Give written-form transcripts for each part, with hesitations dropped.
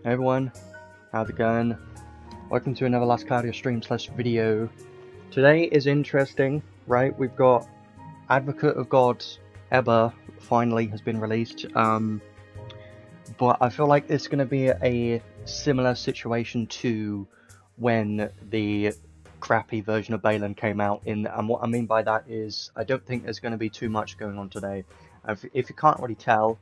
Hey everyone, how's it going? Welcome to another Last Cloudia stream/video. Today is interesting, right? We've got Advocate of God, Eber, finally has been released. But I feel like it's going to be a similar situation to when the crappy version of Balin came out. And what I mean by that is, I don't think there's going to be too much going on today. If you can't already tell,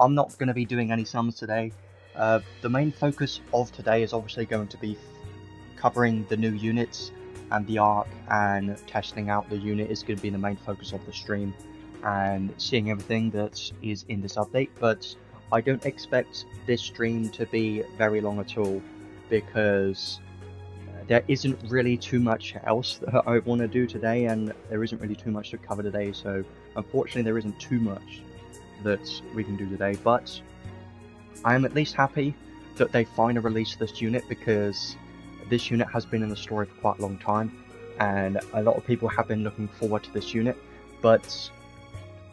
I'm not going to be doing any sums today. The main focus of today is obviously going to be covering the new units and the Ark, and testing out the unit is going to be the main focus of the stream, and seeing everything that is in this update. But I don't expect this stream to be very long at all, because there isn't really too much else that I want to do today, and there isn't really too much to cover today, so unfortunately there isn't too much that we can do today. But I am at least happy that they finally released this unit, because this unit has been in the story for quite a long time, and a lot of people have been looking forward to this unit, but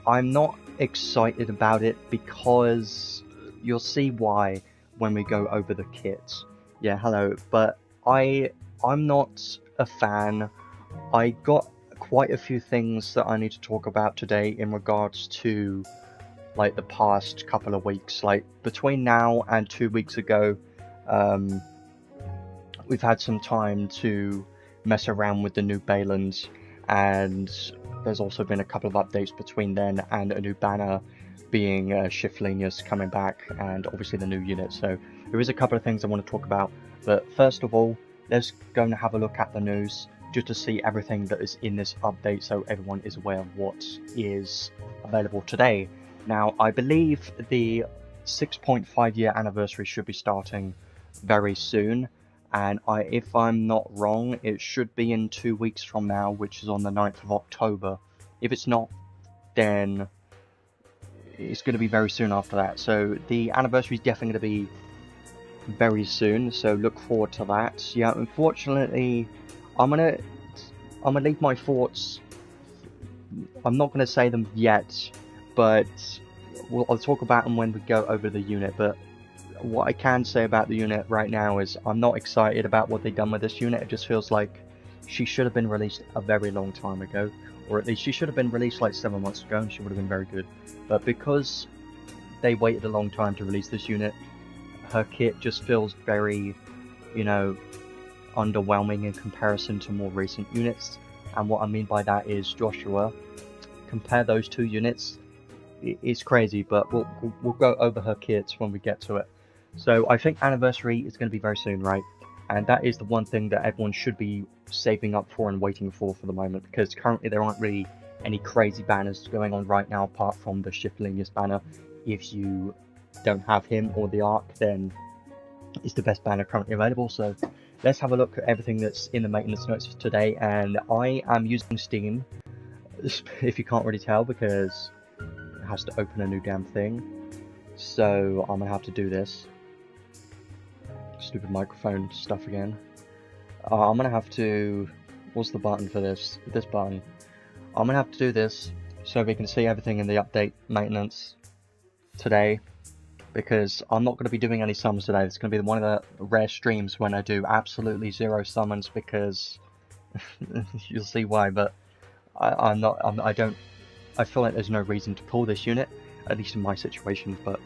I'm not excited about it, because you'll see why when we go over the kit. Yeah, hello, but I'm not a fan. I got quite a few things that I need to talk about today in regards to like the past couple of weeks. Like between now and 2 weeks ago, we've had some time to mess around with the new Balins, and there's also been a couple of updates between then and a new banner being Shiftlenius coming back, and obviously the new unit. So there is a couple of things I want to talk about, but first of all, let's go and have a look at the news just to see everything that is in this update, so everyone is aware of what is available today. Now, I believe the 6.5 year anniversary should be starting very soon, and if I'm not wrong, it should be in 2 weeks from now, which is on the 9th of October. If it's not, then it's going to be very soon after that. So the anniversary is definitely going to be very soon, so look forward to that. Yeah, unfortunately, I'm gonna leave my thoughts. I'm not gonna say them yet, but I'll talk about them when we go over the unit. But what I can say about the unit right now is I'm not excited about what they've done with this unit. It just feels like she should have been released a very long time ago, or at least she should have been released like 7 months ago, and she would have been very good. But because they waited a long time to release this unit, her kit just feels very, you know, underwhelming in comparison to more recent units. And what I mean by that is, Joshua, compare those two units. It's crazy, but we'll go over her kits when we get to it. So I think anniversary is going to be very soon, right? And that is the one thing that everyone should be saving up for and waiting for the moment, because currently there aren't really any crazy banners going on right now apart from the Shiftlenius banner. If you don't have him or the Ark, then it's the best banner currently available. So let's have a look at everything that's in the maintenance notes today. And I am using Steam, if you can't really tell, because it has to open a new damn thing. So I'm gonna have to do this. Stupid microphone stuff again. I'm gonna have to... what's the button for this? This button. I'm gonna have to do this so we can see everything in the update maintenance today, because I'm not going to be doing any summons today. It's going to be one of the rare streams when I do absolutely zero summons, because you'll see why. But I feel like there's no reason to pull this unit, at least in my situation, but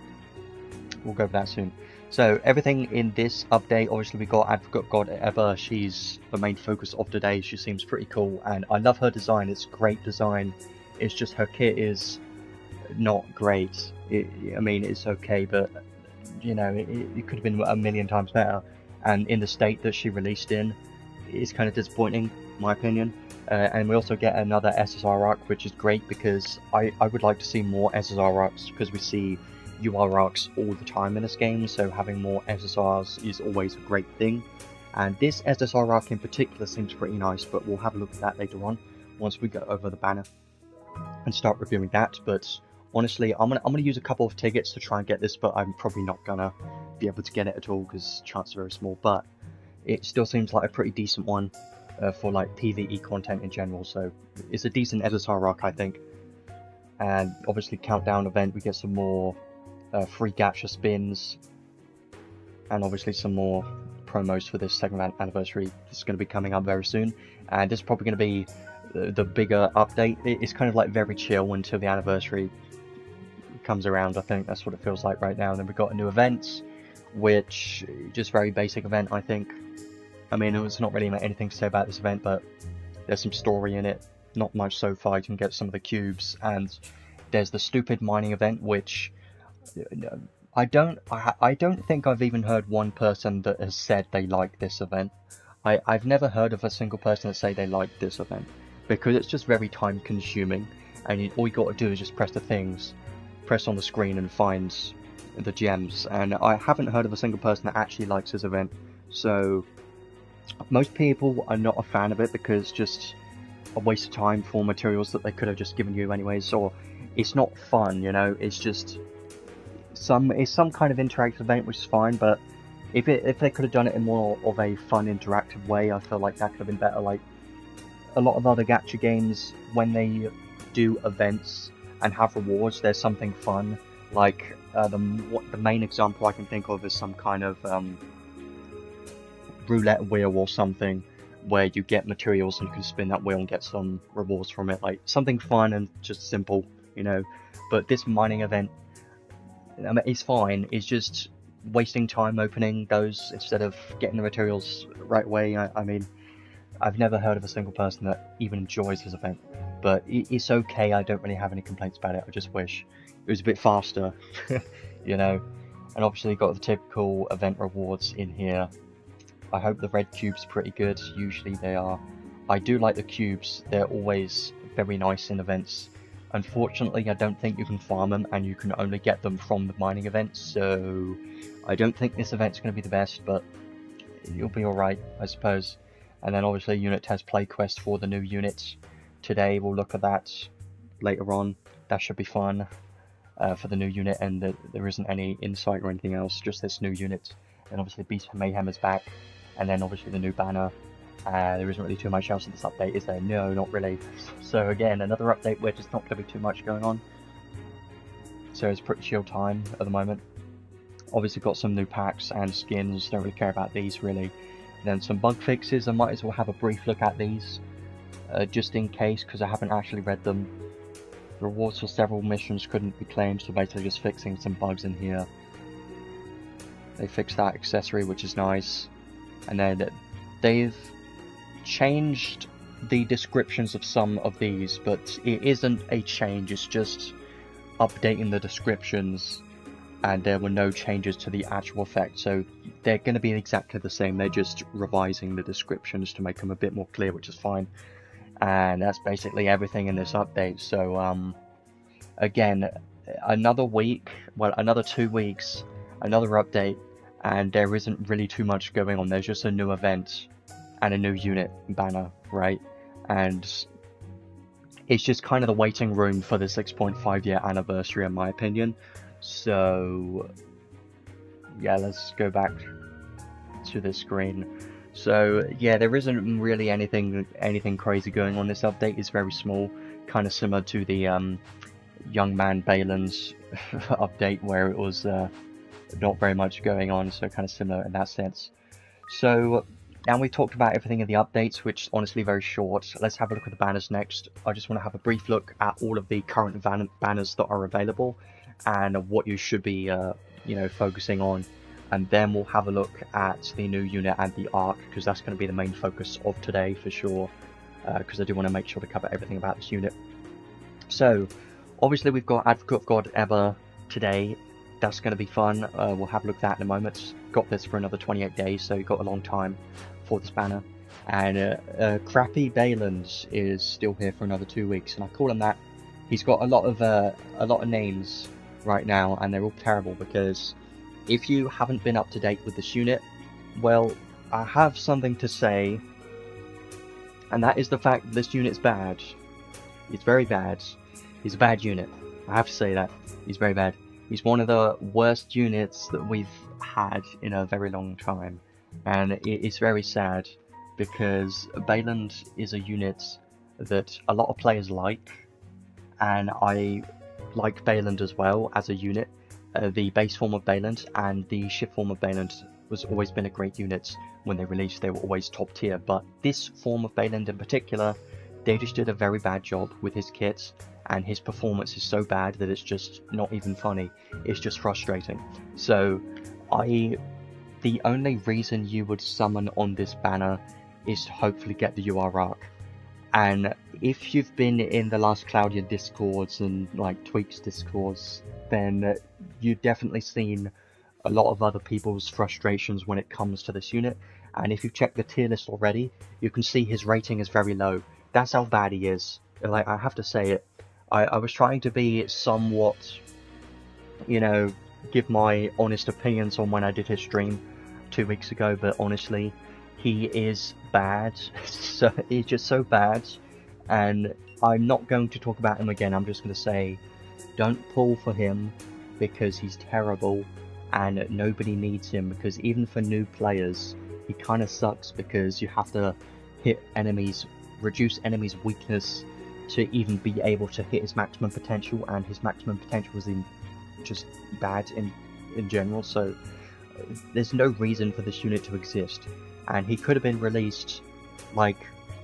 we'll go over that soon. So everything in this update, obviously we got Advocate God Eber. She's the main focus of today. She seems pretty cool, and I love her design. It's great design. It's just her kit is not great. I mean, it's okay, but you know, it could have been a million times better. And in the state that she released in, it's kind of disappointing, in my opinion. And we also get another SSR Ark, which is great, because I would like to see more SSR Arks, because we see UR Arks all the time in this game, so having more SSRs is always a great thing. And this SSR Ark in particular seems pretty nice, but we'll have a look at that later on, once we go over the banner and start reviewing that. But honestly, I'm gonna use a couple of tickets to try and get this, but I'm probably not gonna be able to get it at all, because chances are very small. But it still seems like a pretty decent one for like PvE content in general, so it's a decent SSR Ark, I think. And obviously, countdown event, we get some more free gacha spins, and obviously some more promos for this second anniversary. This is going to be coming up very soon, and this is probably going to be the bigger update. It's kind of like very chill until the anniversary comes around. I think that's what it feels like right now. And then we've got a new event, which just very basic event, I think. I mean, there's not really anything to say about this event, but there's some story in it. Not much so far. You can get some of the cubes, and there's the stupid mining event, which I don't think I've even heard one person that has said they like this event. I've never heard of a single person that say they like this event, because it's just very time consuming, and all you got to do is just press the things, press on the screen and find the gems, and I haven't heard of a single person that actually likes this event. So most people are not a fan of it because it's just a waste of time for materials that they could have just given you anyways, or it's not fun, you know. It's just some kind of interactive event, which is fine, but if they could have done it in more of a fun interactive way, I feel like that could have been better. Like a lot of other gacha games, when they do events and have rewards, there's something fun. Like the main example I can think of is some kind of roulette wheel or something, where you get materials and you can spin that wheel and get some rewards from it. Like something fun and just simple, you know. But this mining event, I mean, it's fine. It's just wasting time opening those instead of getting the materials right away. I mean, I've never heard of a single person that even enjoys this event, but it's okay. I don't really have any complaints about it. I just wish it was a bit faster, you know. And obviously got the typical event rewards in here. I hope the red cubes are pretty good. Usually they are. I do like the cubes. They're always very nice in events. Unfortunately, I don't think you can farm them, and you can only get them from the mining event, so I don't think this event's going to be the best, but you'll be alright, I suppose. And then obviously unit test play quest for the new units. Today we'll look at that later on. That should be fun for the new unit, and there isn't any insight or anything else, just this new unit. And obviously Beast of Mayhem is back, and then obviously the new banner. There isn't really too much else in this update, is there? No, not really. So again, another update where there's not going to be too much going on. So it's pretty chill time at the moment. Obviously got some new packs and skins, don't really care about these really. And then some bug fixes, I might as well have a brief look at these, just in case, because I haven't actually read them. Rewards for several missions couldn't be claimed, so basically just fixing some bugs in here. They fixed that accessory, which is nice. And then they've changed the descriptions of some of these, but it isn't a change, it's just updating the descriptions, and there were no changes to the actual effect, so they're going to be exactly the same. They're just revising the descriptions to make them a bit more clear, which is fine. And that's basically everything in this update. So again, another week, well, another 2 weeks, another update, and there isn't really too much going on. There's just a new event and a new unit banner, right? And it's just kind of the waiting room for the 6.5 year anniversary, in my opinion. So yeah, let's go back to the screen. So yeah, there isn't really anything crazy going on. This update is very small, kind of similar to the young man Balin's update, where it was not very much going on, so kind of similar in that sense. So now we've talked about everything in the updates, which is honestly very short. Let's have a look at the banners next. I just want to have a brief look at all of the current banners that are available and what you should be you know, focusing on, and then we'll have a look at the new unit and the Ark, because that's going to be the main focus of today for sure, because I do want to make sure to cover everything about this unit. So obviously we've got Advocate of God Eber today. That's going to be fun. We'll have a look at that in a moment. Got this for another 28 days, so you've got a long time for this banner. And Crappy Balins is still here for another 2 weeks, and I call him that. He's got a lot of names right now, and they're all terrible, because if you haven't been up to date with this unit, well, I have something to say, and that is the fact that this unit's bad. It's very bad. He's a bad unit. I have to say that. He's very bad. He's one of the worst units that we've had in a very long time, and it's very sad, because Baland is a unit that a lot of players like, and I like Baland as well as a unit. The base form of Baland and the shift form of Baland was always been a great unit. When they released, they were always top tier, but this form of Bayland in particular, they just did a very bad job with his kits, and his performance is so bad that it's just not even funny. It's just frustrating. So the only reason you would summon on this banner is to hopefully get the UR Ark. And if you've been in the last Cloudia discords and like Tweaks discords, then you've definitely seen a lot of other people's frustrations when it comes to this unit. And if you've checked the tier list already, you can see his rating is very low. That's how bad he is. Like, I have to say it. I was trying to be somewhat, you know, give my honest opinions on when I did his stream 2 weeks ago, but honestly, he is bad. So he's just so bad, and I'm not going to talk about him again. I'm just going to say, don't pull for him because he's terrible, and nobody needs him, because even for new players, he kind of sucks because you have to hit enemies, reduce enemies' weakness to even be able to hit his maximum potential, and his maximum potential is just bad in general. So there's no reason for this unit to exist, and he could have been released like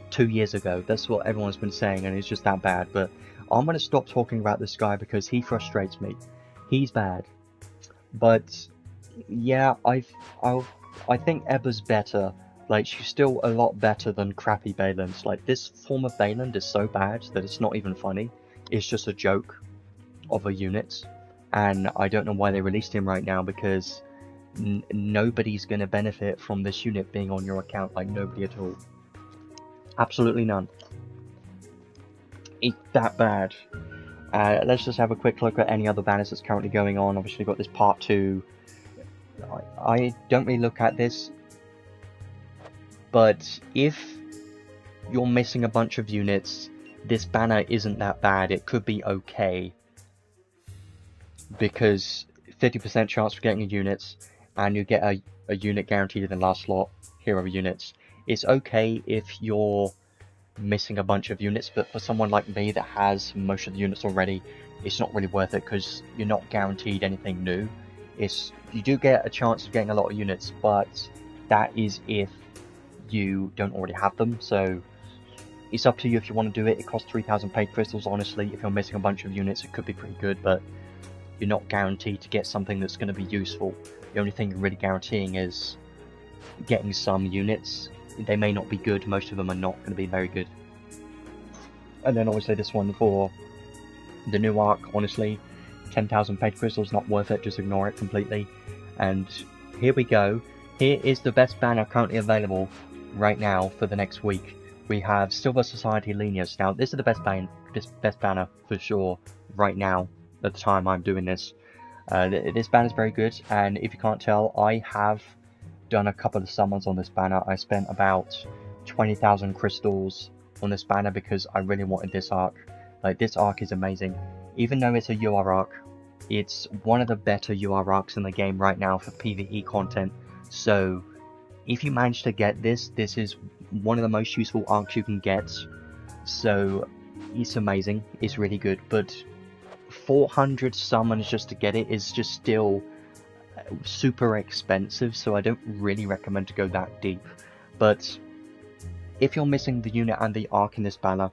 2 years ago. That's what everyone's been saying, and it's just that bad. But I'm going to stop talking about this guy because he frustrates me. He's bad. But yeah, I think Eber's better. Like, she's still a lot better than crappy Baylands. Like, this form of Bayland is so bad that it's not even funny. It's just a joke of a unit. And I don't know why they released him right now, because nobody's going to benefit from this unit being on your account. Like, nobody at all. Absolutely none. It's that bad. Let's just have a quick look at any other banners that's currently going on. Obviously, we've got this part 2. I don't really look at this, but if you're missing a bunch of units, this banner isn't that bad. It could be okay, because 50% chance for getting a unit, and you get a unit guaranteed in the last slot, hero units. It's okay if you're missing a bunch of units, but for someone like me that has most of the units already, it's not really worth it, because you're not guaranteed anything new. You do get a chance of getting a lot of units, but that is if you don't already have them. So it's up to you if you want to do it. It costs 3,000 paid crystals. Honestly, if you're missing a bunch of units, it could be pretty good, but you're not guaranteed to get something that's going to be useful. The only thing you're really guaranteeing is getting some units. They may not be good. Most of them are not going to be very good. And then obviously this one for the new Ark, honestly, 10,000 paid crystals, not worth it. Just ignore it completely. And here we go. Here is the best banner currently available right now for the next week. We have Silver Society Lenius. Now, this is the best banner for sure right now at the time I'm doing this. This banner is very good, and if you can't tell, I have done a couple of summons on this banner. I spent about 20,000 crystals on this banner because I really wanted this Ark. Like, this Ark is amazing. Even though it's a UR Ark, it's one of the better UR Arks in the game right now for PvE content. So if you manage to get this, this is one of the most useful Arks you can get. So it's amazing. It's really good. But 400 summons just to get it is just still super expensive, so I don't really recommend to go that deep. But if you're missing the unit and the Ark in this banner,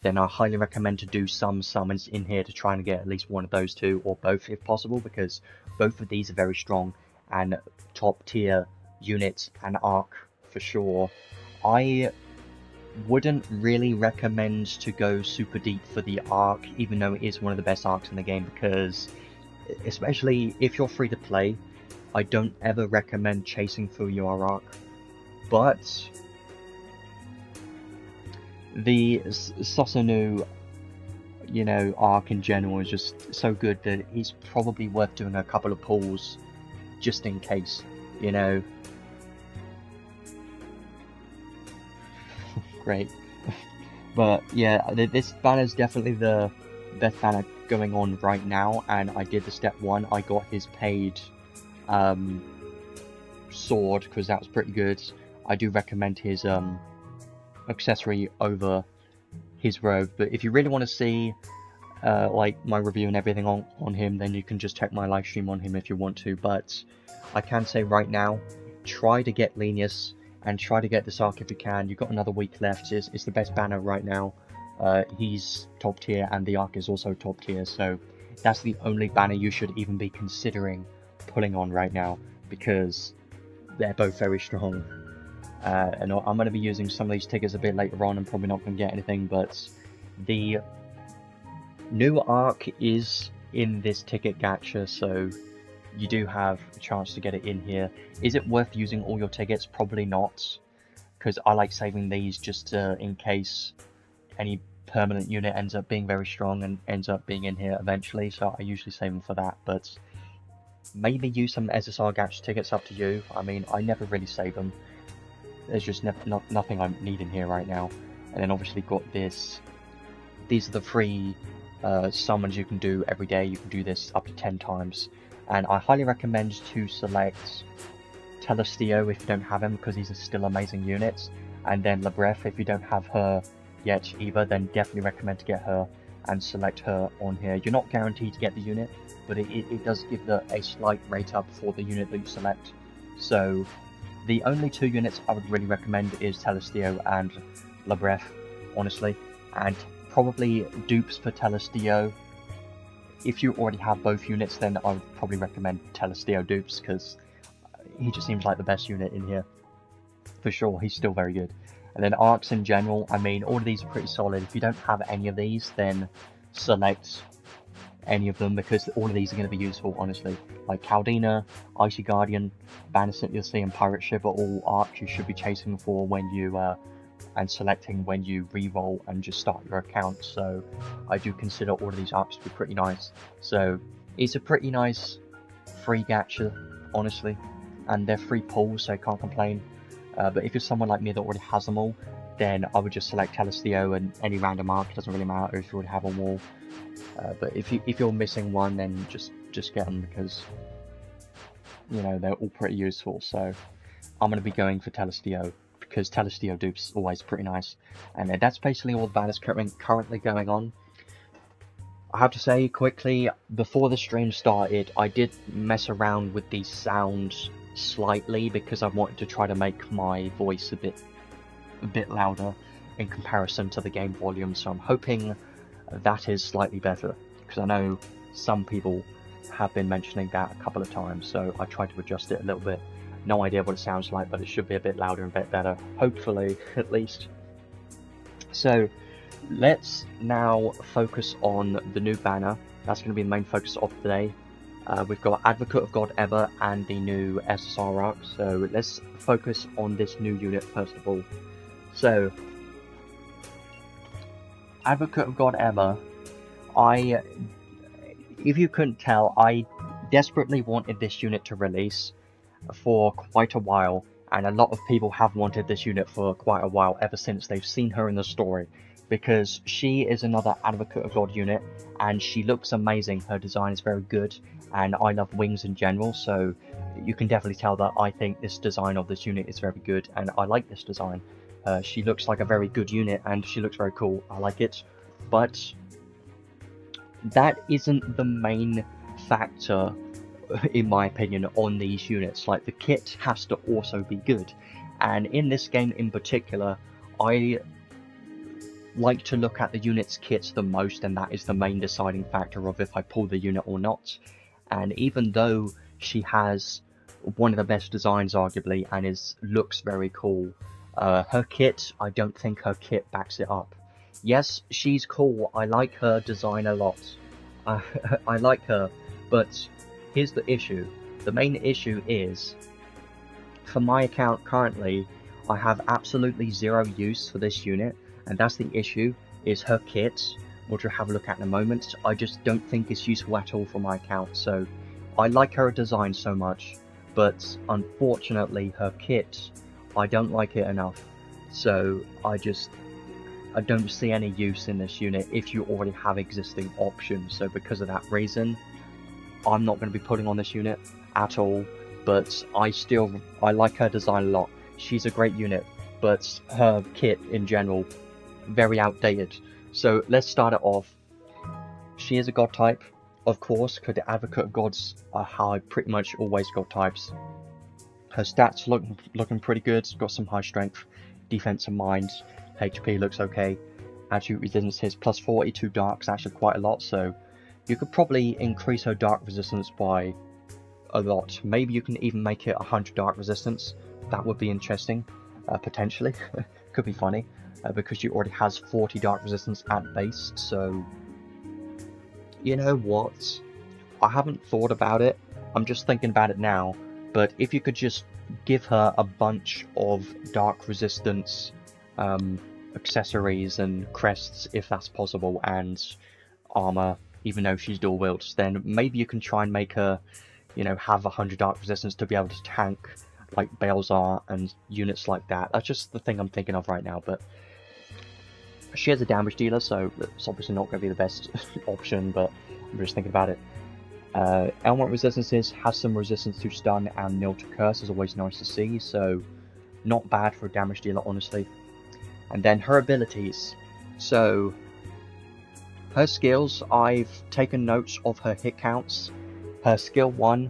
then I highly recommend to do some summons in here to try and get at least one of those two, or both if possible, because both of these are very strong and top tier units and Ark for sure. I wouldn't really recommend to go super deep for the Ark, even though it is one of the best Arks in the game, because especially if you're free to play, I don't ever recommend chasing for your Ark. But the Sosunu, you know, Ark in general is just so good that it's probably worth doing a couple of pulls just in case, you know. Great. But yeah, this banner is definitely the best banner going on right now, and I did the step 1. I got his paid sword because that was pretty good. I do recommend his accessory over his robe, but if you really want to see like my review and everything on him, then you can just check my live stream on him if you want to. But I can say right now, try to get Linus and try to get this Ark if you can. You've got another week left. It's the best banner right now. He's top tier and the Ark is also top tier, so that's the only banner you should even be considering pulling on right now, because they're both very strong. And I'm going to be using some of these tickets a bit later on. I'm probably not going to get anything, but the new Ark is in this ticket gacha, so you do have a chance to get it in here. Is it worth using all your tickets? Probably not, because I like saving these just in case any permanent unit ends up being very strong and ends up being in here eventually, so I usually save them for that. But maybe use some SSR gacha tickets, up to you. I mean, I never really save them. There's just nothing I'm needing here right now. And then obviously got this. These are the free summons you can do every day. You can do this up to 10 times. And I highly recommend to select Telestio if you don't have him, because he's a still amazing unit. And then Labref, if you don't have her yet either, then definitely recommend to get her and select her on here. You're not guaranteed to get the unit, but it does give a slight rate up for the unit that you select. So the only two units I would really recommend is Telestio and Labref, honestly. And probably dupes for Telestio. If you already have both units, then I would probably recommend Telestio dupes, because he just seems like the best unit in here. For sure, he's still very good. And then Arks in general, I mean, all of these are pretty solid. If you don't have any of these, then select any of them, because all of these are going to be useful, honestly. Like Caldina, Icy Guardian, Bannerset you'll see, and Pirate Ship are all Arks you should be chasing for when you, and selecting when you re-roll and just start your account. So I do consider all of these Arks to be pretty nice. So it's a pretty nice free gacha, honestly. And they're free pulls, so I can't complain. But if you're someone like me that already has them all, then I would just select Telestio and any random Ark. It doesn't really matter if you already have them all. But if you're missing one, then just get them, because you know they're all pretty useful. So I'm going to be going for Telestio, because Telestio dupe's always pretty nice. And that's basically all the banners currently going on. I have to say quickly, before the stream started, I did mess around with these sounds slightly, because I wanted to try to make my voice a bit louder in comparison to the game volume, so I'm hoping that is slightly better, because I know some people have been mentioning that a couple of times, so I tried to adjust it a little bit. No idea what it sounds like, but it should be a bit louder and a bit better, hopefully, at least. So let's now focus on the new banner. That's going to be the main focus of today. We've got Advocate of God Eber and the new SSR Ark, so let's focus on this new unit first of all. So, Advocate of God Eber, if you couldn't tell, I desperately wanted this unit to release for quite a while, and a lot of people have wanted this unit for quite a while, ever since they've seen her in the story, because she is another Advocate of God unit, and she looks amazing. Her design is very good, and I love wings in general, so you can definitely tell that I think this design of this unit is very good, and I like this design. She looks like a very good unit, and she looks very cool. I like it, but that isn't the main factor, in my opinion, on these units. Like, the kit has to also be good, and in this game in particular, I like to look at the unit's kits the most, and that is the main deciding factor of if I pull the unit or not. And even though she has one of the best designs arguably, and looks very cool, her kit, I don't think her kit backs it up. Yes, she's cool, I like her design a lot, I like her, but here's the issue. The main issue is, for my account currently, I have absolutely zero use for this unit, and that's the issue, is her kit, which we'll have a look at in a moment. I just don't think it's useful at all for my account. So I like her design so much, but unfortunately her kit, I don't like it enough. So I don't see any use in this unit if you already have existing options. So because of that reason, I'm not going to be putting on this unit at all, but I like her design a lot. She's a great unit, but her kit in general, very outdated. So let's start it off. she is a god type, of course, because the Advocate of Gods are high, pretty much always god types. Her stats looking pretty good. She's got some high strength, defense and mind. HP looks okay. Attribute resistance is plus 42 darks, actually quite a lot, so you could probably increase her dark resistance by a lot. Maybe you can even make it 100 dark resistance. That would be interesting, potentially. Could be funny, because she already has 40 dark resistance at base, so you know what? I haven't thought about it. I'm just thinking about it now, but if you could just give her a bunch of dark resistance accessories and crests, if that's possible, and armor, even though she's dual wields, then maybe you can try and make her, you know, have 100 dark resistance to be able to tank like Balezar and units like that. That's just the thing I'm thinking of right now, but she is a damage dealer, so it's obviously not going to be the best option, but I'm just thinking about it. Element resistances has some resistance to stun and nil to curse, is always nice to see, so not bad for a damage dealer, honestly. And then her abilities. So her skills, I've taken notes of her hit counts. Her skill 1,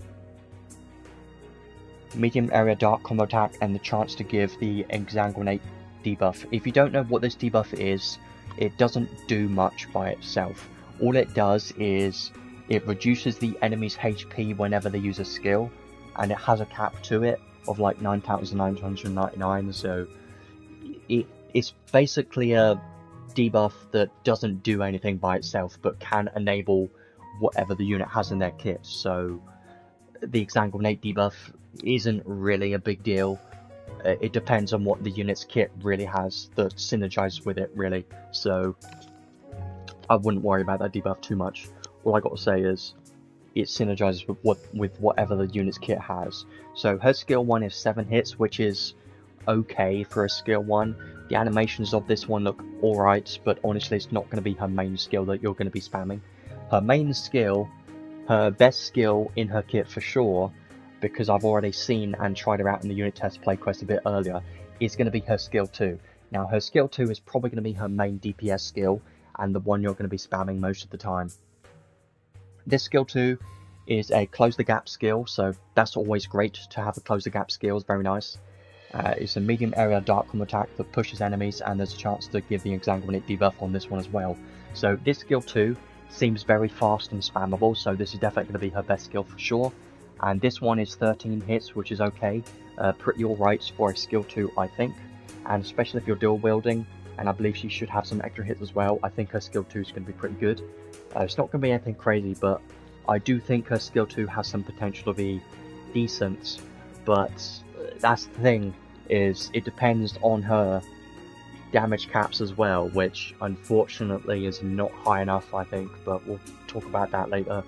medium area dark combo attack, and the chance to give the exsanguinate debuff. If you don't know what this debuff is, it doesn't do much by itself. All it does is it reduces the enemy's HP whenever they use a skill, and it has a cap to it of like 9,999, so it's basically a debuff that doesn't do anything by itself, but can enable whatever the unit has in their kit. So the exsanguinate debuff isn't really a big deal. It depends on what the unit's kit really has that synergizes with it, really. So I wouldn't worry about that debuff too much. All I got to say is it synergizes with whatever the unit's kit has. So her skill 1 is 7 hits, which is okay for a skill 1. The animations of this one look alright, but honestly it's not going to be her main skill that you're going to be spamming. Her main skill, her best skill in her kit for sure, because I've already seen and tried her out in the unit test play quest a bit earlier, is going to be her skill 2. Now her skill 2 is probably going to be her main DPS skill, and the one you're going to be spamming most of the time. This skill 2 is a close the gap skill, so that's always great to have a close the gap skill, it's very nice. It's a medium area dark combo attack that pushes enemies, and there's a chance to give the exsanguinate debuff on this one as well. So this skill 2 seems very fast and spammable, so this is definitely going to be her best skill for sure. And this one is 13 hits, which is okay, pretty alright for a skill 2 I think, and especially if you're dual wielding, and I believe she should have some extra hits as well. I think her skill 2 is going to be pretty good. It's not going to be anything crazy, but I do think her skill 2 has some potential to be decent, but that's the thing, is it depends on her damage caps as well, which unfortunately is not high enough I think, but we'll talk about that later.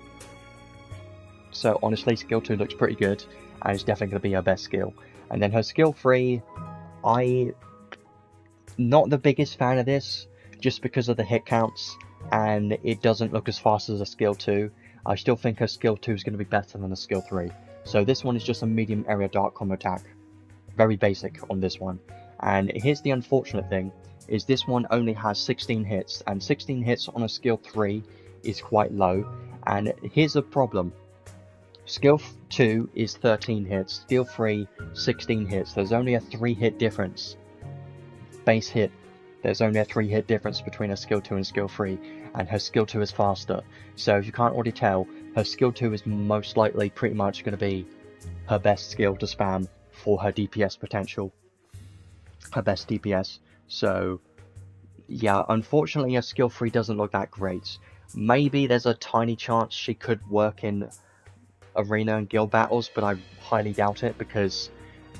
So honestly, skill 2 looks pretty good, and it's definitely going to be her best skill. And then her skill 3, not the biggest fan of this, just because of the hit counts, and it doesn't look as fast as a skill 2. I still think her skill 2 is going to be better than a skill 3. So this one is just a medium area dark combo attack. Very basic on this one. And here's the unfortunate thing, is this one only has 16 hits, and 16 hits on a skill 3 is quite low. And here's a problem. Skill 2 is 13 hits, skill 3 16 hits. There's only a 3 hit difference. Base hit. There's only a 3 hit difference between her skill 2 and skill 3, and her skill 2 is faster. So if you can't already tell, her skill 2 is most likely pretty much going to be her best skill to spam for her DPS potential. Her best DPS. So yeah, unfortunately her skill 3 doesn't look that great. Maybe there's a tiny chance she could work in arena and guild battles, but I highly doubt it, because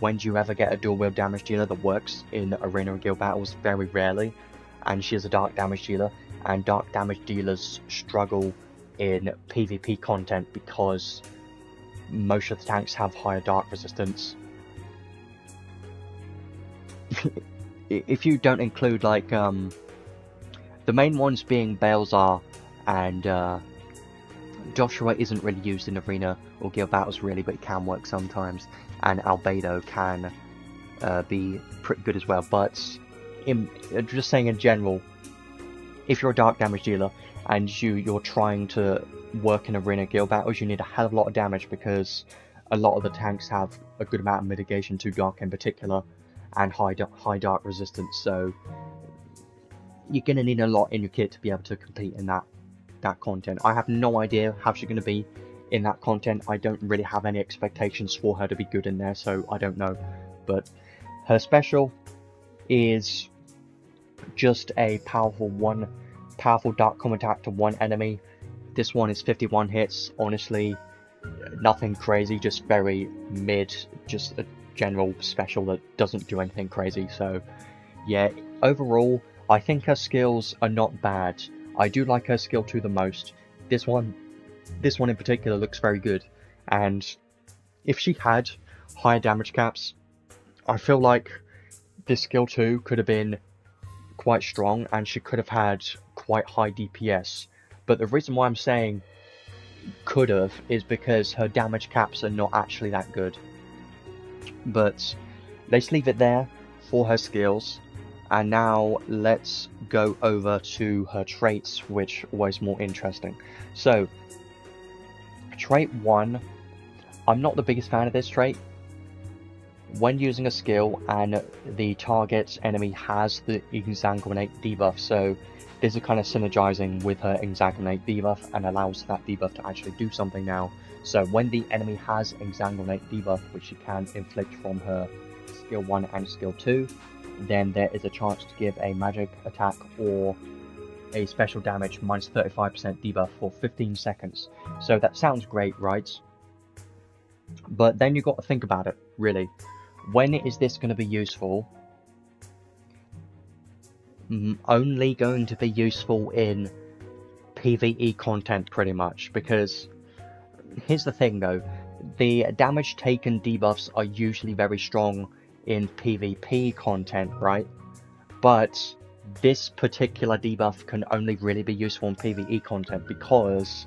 when do you ever get a dual wield damage dealer that works in arena and guild battles? Very rarely. And she is a dark damage dealer, and dark damage dealers struggle in PvP content because most of the tanks have higher dark resistance. If you don't include like the main ones being Balezar and Joshua isn't really used in arena or guild battles really, but it can work sometimes, and Albedo can be pretty good as well. But just saying in general, if you're a dark damage dealer and you're trying to work in arena guild battles, you need a hell of a lot of damage because a lot of the tanks have a good amount of mitigation to dark in particular, and high dark resistance. So you're gonna need a lot in your kit to be able to compete in that content. I have no idea how she's gonna be in that content. I don't really have any expectations for her to be good in there, so I don't know. But her special is just a powerful dark combo attack to one enemy. This one is 51 hits. Honestly, nothing crazy, just very mid, just a general special that doesn't do anything crazy. So yeah, overall I think her skills are not bad. I do like her skill 2 the most. This one in particular looks very good, and if she had higher damage caps, I feel like this skill 2 could have been quite strong and she could have had quite high DPS. But the reason why I'm saying could have is because her damage caps are not actually that good. But let's leave it there for her skills, and now let's go over to her traits, which are always more interesting. So trait 1, I'm not the biggest fan of this trait. When using a skill and the target's enemy has the Exsanguinate debuff, so this is kind of synergizing with her Exsanguinate debuff and allows that debuff to actually do something now. So when the enemy has Exsanguinate debuff, which she can inflict from her skill 1 and skill 2, then there is a chance to give a magic attack or a special damage minus 35% debuff for 15 seconds. So that sounds great, right? But then you've got to think about it, really. When is this going to be useful? Only going to be useful in PvE content, pretty much, because here's the thing though, the damage taken debuffs are usually very strong in PvP content, right? But this particular debuff can only really be useful in PvE content because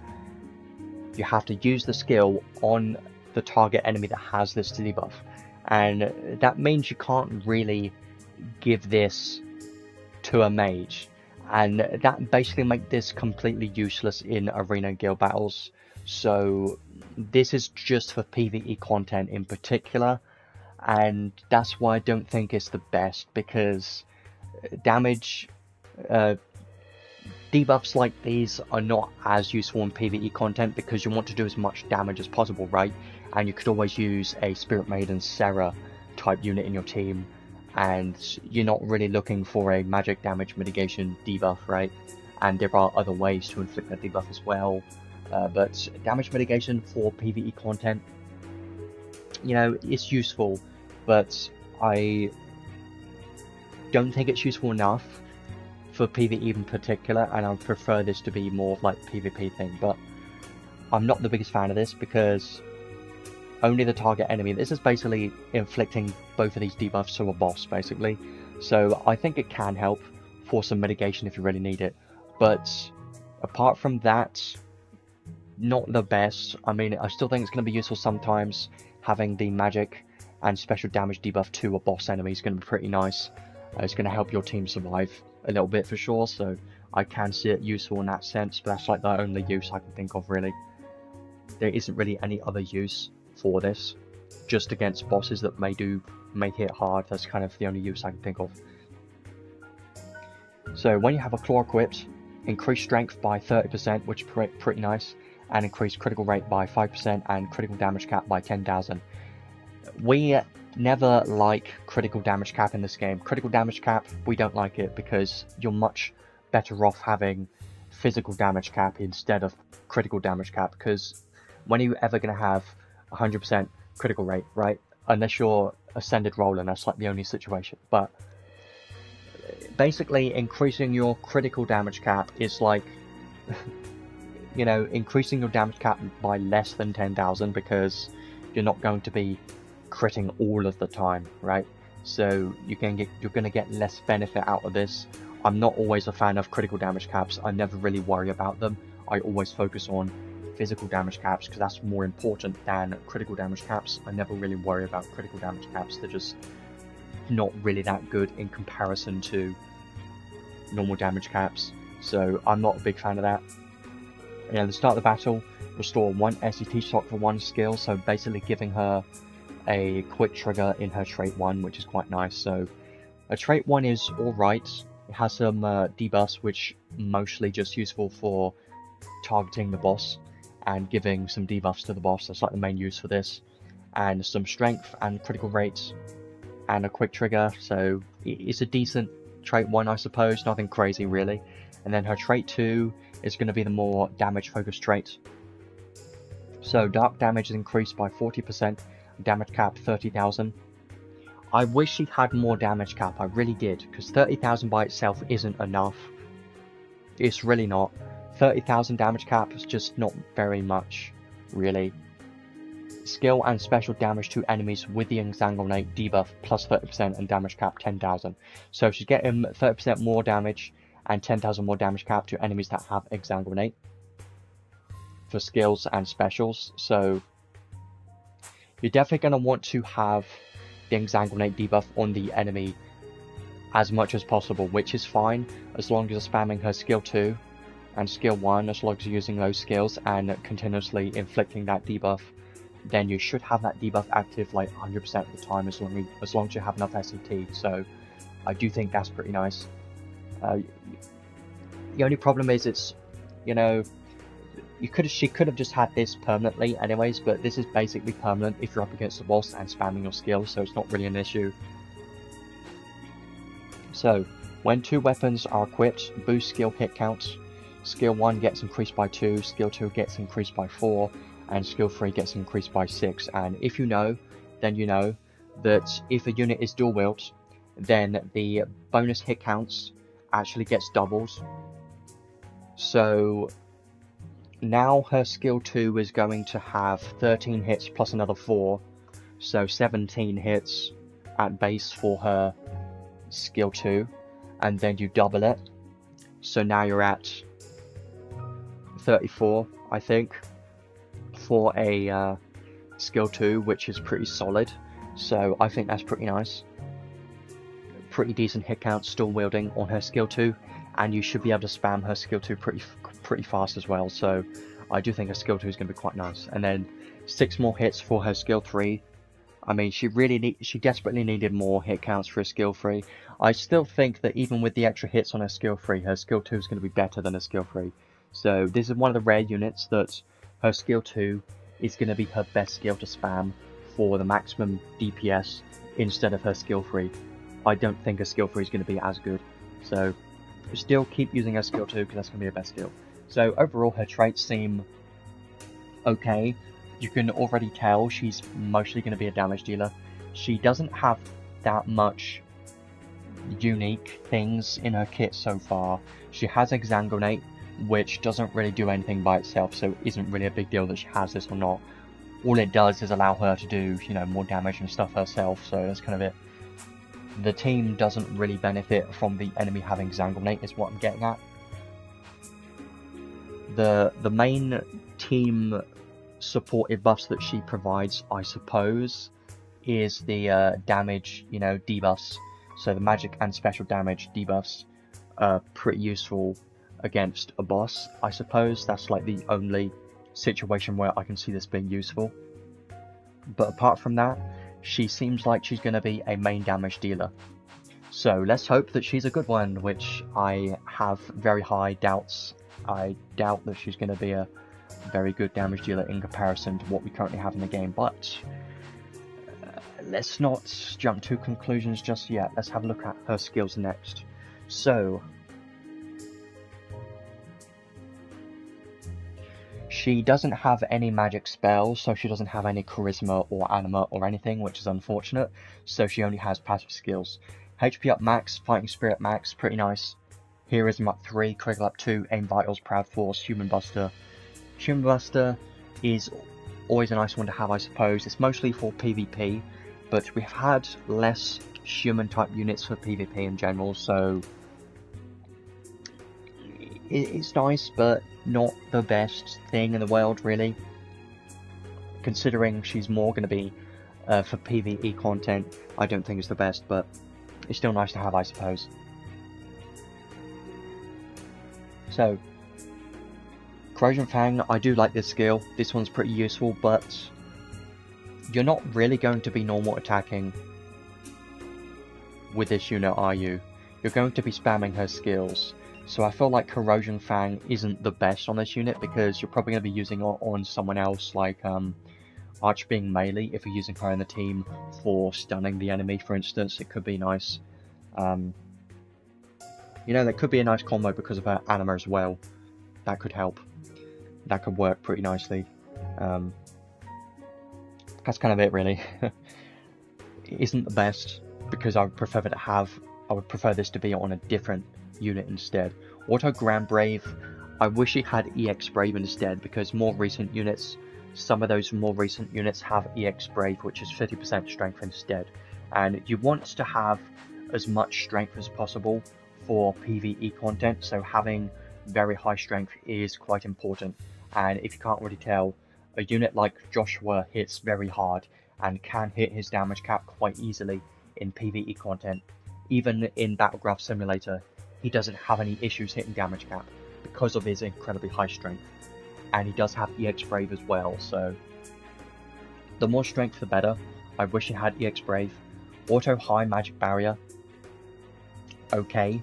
you have to use the skill on the target enemy that has this debuff, and that means you can't really give this to a mage, and that basically makes this completely useless in arena guild battles. So this is just for PvE content in particular, and that's why I don't think it's the best, because damage debuffs like these are not as useful in PvE content because you want to do as much damage as possible, right? And you could always use a Spirit Maiden Sarah type unit in your team, and you're not really looking for a magic damage mitigation debuff, right? And there are other ways to inflict that debuff as well, but damage mitigation for PvE content, you know, it's useful, but I don't think it's useful enough for PvE in particular, and I would prefer this to be more of like PvP thing. But I'm not the biggest fan of this because only the target enemy, this is basically inflicting both of these debuffs to a boss basically, so I think it can help for some mitigation if you really need it, but apart from that, not the best. I mean, I still think it's going to be useful sometimes. Having the magic and special damage debuff to a boss enemy is going to be pretty nice. It's going to help your team survive a little bit for sure, so I can see it useful in that sense, but that's like the only use I can think of really. There isn't really any other use for this, just against bosses that may hit hard. That's kind of the only use I can think of. So when you have a claw equipped, increase strength by 30%, which is pretty nice, and increase critical rate by 5% and critical damage cap by 10,000. We never like critical damage cap in this game. Critical damage cap, we don't like it because you're much better off having physical damage cap instead of critical damage cap, because when are you ever going to have 100% critical rate, right? Unless you're Ascended Roller, that's like the only situation. But basically increasing your critical damage cap is like you know, increasing your damage cap by less than 10,000 because you're not going to be critting all of the time, right? So you're going to get less benefit out of this. I'm not always a fan of critical damage caps. I never really worry about them. I always focus on physical damage caps because that's more important than critical damage caps. I never really worry about critical damage caps. They're just not really that good in comparison to normal damage caps. so I'm not a big fan of that. And at the start of the battle, restore 1 SCT slot for 1 skill, so basically giving her a quick trigger in her trait 1, which is quite nice. So her trait 1 is alright. It has some debuffs, which mostly just useful for targeting the boss and giving some debuffs to the boss. That's like the main use for this. And some strength and critical rates and a quick trigger, so it's a decent trait 1, I suppose, nothing crazy really. And then her trait 2 is going to be the more damage focused trait. So dark damage is increased by 40%, damage cap 30,000. I wish she had more damage cap, I really did, because 30,000 by itself isn't enough. It's really not. 30,000 damage cap is just not very much, really. Skill and special damage to enemies with the Exsanguinate debuff plus 30% and damage cap 10,000. So she's getting 30% more damage and 10,000 more damage cap to enemies that have Exsanguinate for skills and specials. So you're definitely going to want to have the Exsanguinate debuff on the enemy as much as possible, which is fine as long as you're spamming her skill 2 and skill 1, as long as you're using those skills and continuously inflicting that debuff. Then you should have that debuff active like 100% of the time as long as you have enough SCT. So I do think that's pretty nice. The only problem is it's, you know, she could have just had this permanently anyways, but this is basically permanent if you're up against the boss and spamming your skills, so it's not really an issue. So when 2 weapons are equipped, boost skill hit counts. Skill 1 gets increased by 2, skill 2 gets increased by 4, and skill 3 gets increased by 6. And if you know, then you know that if a unit is dual wield, then the bonus hit counts actually gets doubled. So now her skill 2 is going to have 13 hits plus another 4, so 17 hits at base for her skill 2, and then you double it, so now you're at 34, I think, for a skill 2, which is pretty solid. So I think that's pretty nice. Pretty decent hit count still wielding on her skill 2, and you should be able to spam her skill 2 pretty fast as well. So I do think her skill 2 is going to be quite nice. And then 6 more hits for her skill 3. I mean, she desperately needed more hit counts for her skill 3. I still think that even with the extra hits on her skill 3, her skill 2 is going to be better than her skill 3. So this is one of the rare units that her skill 2 is going to be her best skill to spam for the maximum DPS instead of her skill 3. I don't think her skill 3 is going to be as good. So still keep using her skill 2 because that's going to be her best skill. So overall her traits seem okay. You can already tell she's mostly going to be a damage dealer. She doesn't have that much unique things in her kit so far. She has Exsanguinate, which doesn't really do anything by itself, so it isn't really a big deal that she has this or not. All it does is allow her to do, you know, more damage and stuff herself, so that's kind of it. The team doesn't really benefit from the enemy having Exsanguinate, is what I'm getting at. The main team supportive buffs that she provides, I suppose, is the damage, you know, debuffs. So the magic and special damage debuffs are pretty useful against a boss, I suppose. That's like the only situation where I can see this being useful. But apart from that, she seems like she's going to be a main damage dealer. So let's hope that she's a good one, which I have very high doubts. I doubt that she's going to be a very good damage dealer in comparison to what we currently have in the game. But let's not jump to conclusions just yet. Let's have a look at her skills next. So she doesn't have any magic spells, so she doesn't have any charisma or anima or anything, which is unfortunate. So she only has passive skills. HP up max, fighting spirit max, pretty nice. Heroism up 3, critical up 2, aim vitals, proud force, human buster. Human buster is always a nice one to have, I suppose. It's mostly for PvP, but we've had less human type units for PvP in general, so it's nice, but not the best thing in the world, really. Considering she's more going to be for PvE content, I don't think it's the best, but it's still nice to have, I suppose. So, Corrosion Fang, I do like this skill. This one's pretty useful, but you're not really going to be normal attacking with this unit, are you? You're going to be spamming her skills. So I feel like Corrosion Fang isn't the best on this unit, because you're probably going to be using it on someone else, like Arch being melee. If you're using her in the team for stunning the enemy, for instance, it could be nice. You know, that could be a nice combo because of her anima as well. That could help. That could work pretty nicely. That's kind of it, really. It isn't the best, because I would prefer this to be on a different unit instead. Auto Grand Brave, I wish it had EX Brave instead, because more recent units, some of those more recent units have EX Brave, which is 50% strength instead. And you want to have as much strength as possible for PvE content, so having very high strength is quite important. And if you can't already tell, a unit like Joshua hits very hard and can hit his damage cap quite easily in PvE content. Even in Battleground Simulator, he doesn't have any issues hitting damage cap because of his incredibly high strength. And he does have EX Brave as well, so the more strength the better. I wish he had EX Brave. Auto High Magic Barrier, okay.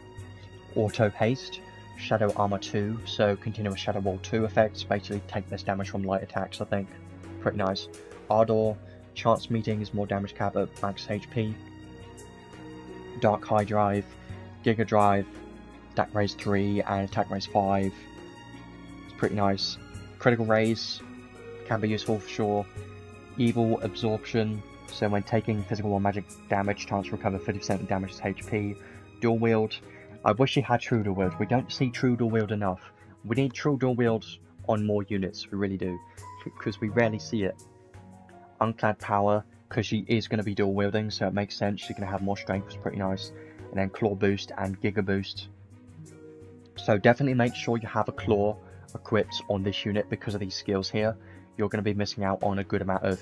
Auto Haste, Shadow Armor 2, so continuous Shadow Wall 2 effects, basically take less damage from light attacks, I think. Pretty nice. Ardor, Chance Meetings, more damage cap at max HP. Dark High Drive, Giga Drive, Attack Raise 3 and Attack Raise 5. It's pretty nice. Critical Raise, can be useful for sure. Evil Absorption, so when taking physical or magic damage, chance to recover 50% of damage as HP. Dual Wield, I wish he had True Dual Wield. We don't see True Dual Wield enough. We need True Dual Wield on more units, we really do, because we rarely see it. Unclad Power, because she is going to be dual wielding, so it makes sense. She's going to have more strength, it's pretty nice. And then Claw Boost and Giga Boost. So definitely make sure you have a Claw equipped on this unit because of these skills here. You're going to be missing out on a good amount of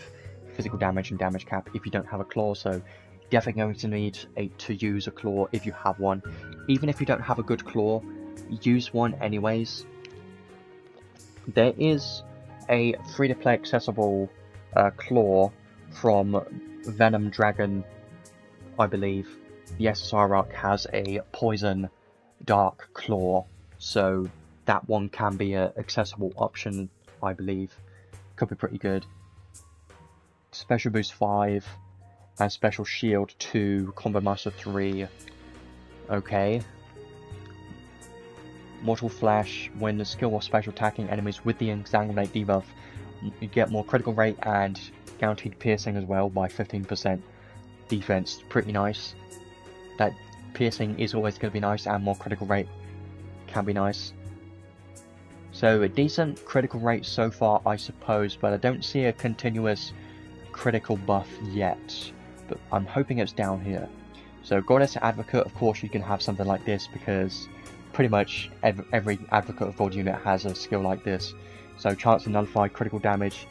physical damage and damage cap if you don't have a Claw, so definitely going to need to use a Claw if you have one. Even if you don't have a good Claw, use one anyways. There is a free-to-play accessible Claw from Venom Dragon, I believe. The SSR Ark has a Poison Dark Claw, so that one can be an accessible option, I believe. Could be pretty good. Special Boost 5 and Special Shield 2, Combo Master 3. Okay. Mortal Flash, when the skill or special attacking enemies with the Exsanguinate debuff, you get more critical rate and guaranteed piercing as well by 15% defense. Pretty nice. That piercing is always going to be nice, and more critical rate can be nice. So a decent critical rate so far, I suppose, but I don't see a continuous critical buff yet. But I'm hoping it's down here. So Goddess Advocate, of course you can have something like this, because pretty much every Advocate of God unit has a skill like this. So chance to nullify critical damage,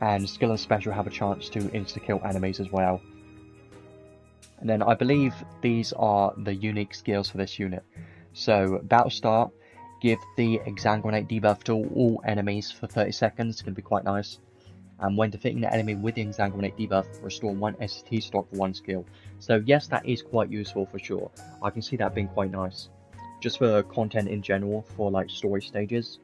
and skill and special have a chance to insta-kill enemies as well. And then I believe these are the unique skills for this unit. So Battle Start, give the Exsanguinate debuff to all enemies for 30 seconds, it's going to be quite nice. And when defeating the enemy with the Exsanguinate debuff, restore 1 SST stock for 1 skill. So yes, that is quite useful for sure. I can see that being quite nice. Just for content in general, for like story stages.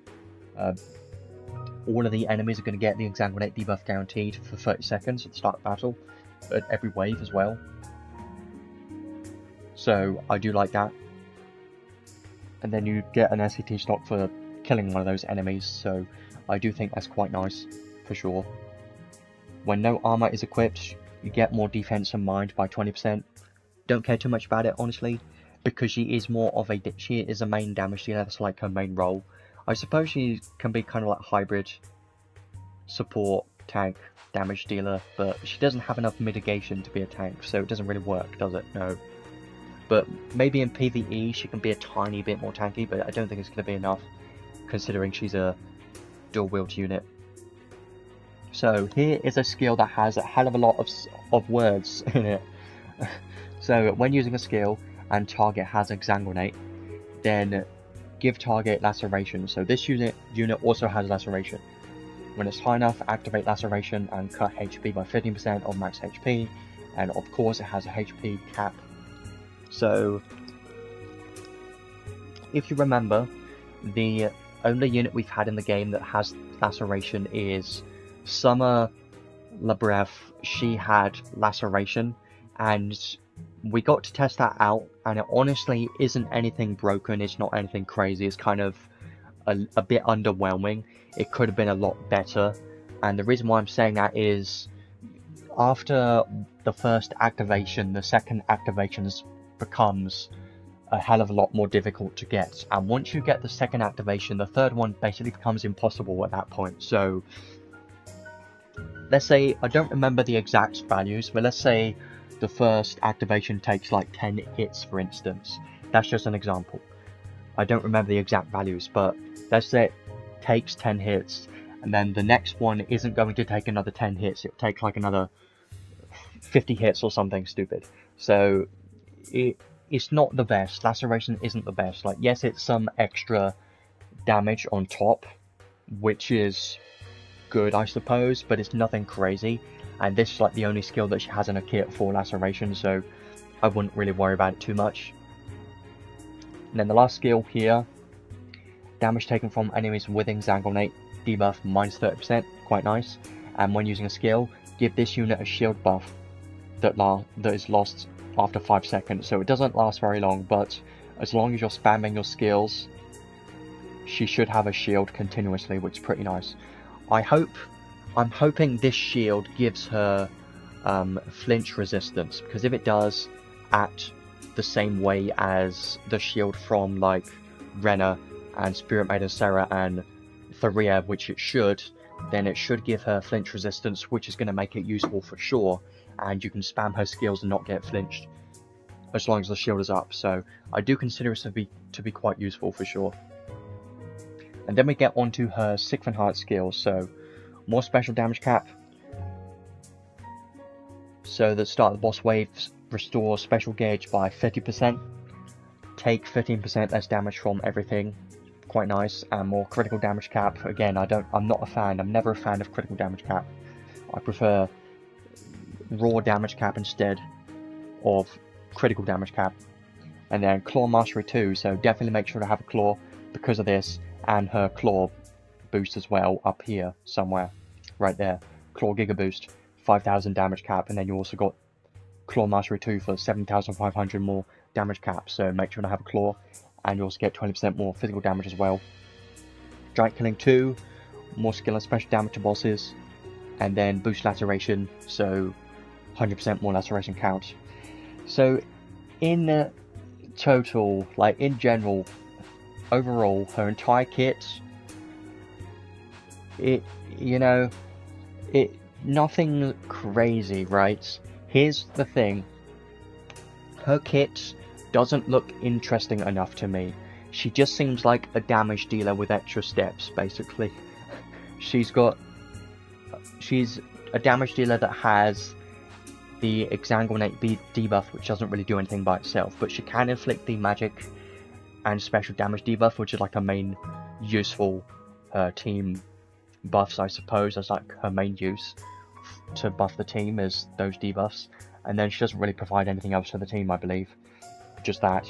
All of the enemies are going to get the Exsanguinate debuff guaranteed for 30 seconds at the start of battle, at every wave as well. So I do like that. And then you get an SCT stock for killing one of those enemies, so I do think that's quite nice, for sure. When no armor is equipped, you get more defense in mind by 20%. Don't care too much about it, honestly, because she is a main damage dealer, that's like her main role. I suppose she can be kind of like hybrid support, tank, damage dealer, but she doesn't have enough mitigation to be a tank, so it doesn't really work, does it? No. But maybe in PvE she can be a tiny bit more tanky, but I don't think it's going to be enough, considering she's a dual wield unit. So here is a skill that has a hell of a lot of words in it. So when using a skill and target has Exsanguinate, then give target laceration. So this unit also has laceration. When it's high enough, activate laceration and cut HP by 15% of max HP, and of course it has a HP cap. So if you remember, the only unit we've had in the game that has laceration is Summer Labrev. She had laceration, and we got to test that out, and it honestly isn't anything broken. It's not anything crazy. It's kind of a bit underwhelming. It could have been a lot better, and the reason why I'm saying that is after the first activation, the second activation becomes a hell of a lot more difficult to get, and once you get the second activation, the third one basically becomes impossible at that point. So let's say, I don't remember the exact values, but let's say the first activation takes like 10 hits, for instance. That's just an example. I don't remember the exact values, but let's say it takes 10 hits, and then the next one isn't going to take another 10 hits. It'll take like another 50 hits or something stupid. So it's not the best. Laceration isn't the best. Like, yes, it's some extra damage on top, which is good, I suppose, but it's nothing crazy. And this is like the only skill that she has in her kit for laceration, so I wouldn't really worry about it too much. And then the last skill here, damage taken from enemies within Zangonate, debuff minus 30%, quite nice. And when using a skill, give this unit a shield buff that is lost after 5 seconds. So it doesn't last very long, but as long as you're spamming your skills, she should have a shield continuously, which is pretty nice. I'm hoping this shield gives her flinch resistance, because if it does, at the same way as the shield from like Renna and Spirit Maiden Sarah and Tharia, which it should, then it should give her flinch resistance, which is going to make it useful for sure, and you can spam her skills and not get flinched as long as the shield is up. So I do consider it to be quite useful for sure. And then we get onto her Sixth and Heart skills. So more special damage cap. So the start of the boss waves restore special gauge by 50%. Take 15% less damage from everything. Quite nice. And more critical damage cap. Again, I'm not a fan. I'm never a fan of critical damage cap. I prefer raw damage cap instead of critical damage cap. And then claw mastery 2. So definitely make sure to have a claw because of this, and her claw boost as well up here somewhere, right there. Claw Giga Boost, 5,000 damage cap, and then you also got Claw Mastery 2 for 7,500 more damage cap, so make sure to have a claw, and you also get 20% more physical damage as well. Giant Killing 2, more skill and special damage to bosses, and then boost laceration, so 100% more laceration count. So in total, like in general, overall, her entire kit, nothing crazy, right? Here's the thing, her kit doesn't look interesting enough to me. She just seems like a damage dealer with extra steps, basically. She's a damage dealer that has the Exsanguinate debuff, which doesn't really do anything by itself, but she can inflict the magic and special damage debuff, which is like her main useful team buffs, I suppose. That's like her main use to buff the team, is those debuffs. And then she doesn't really provide anything else for the team, I believe. Just that.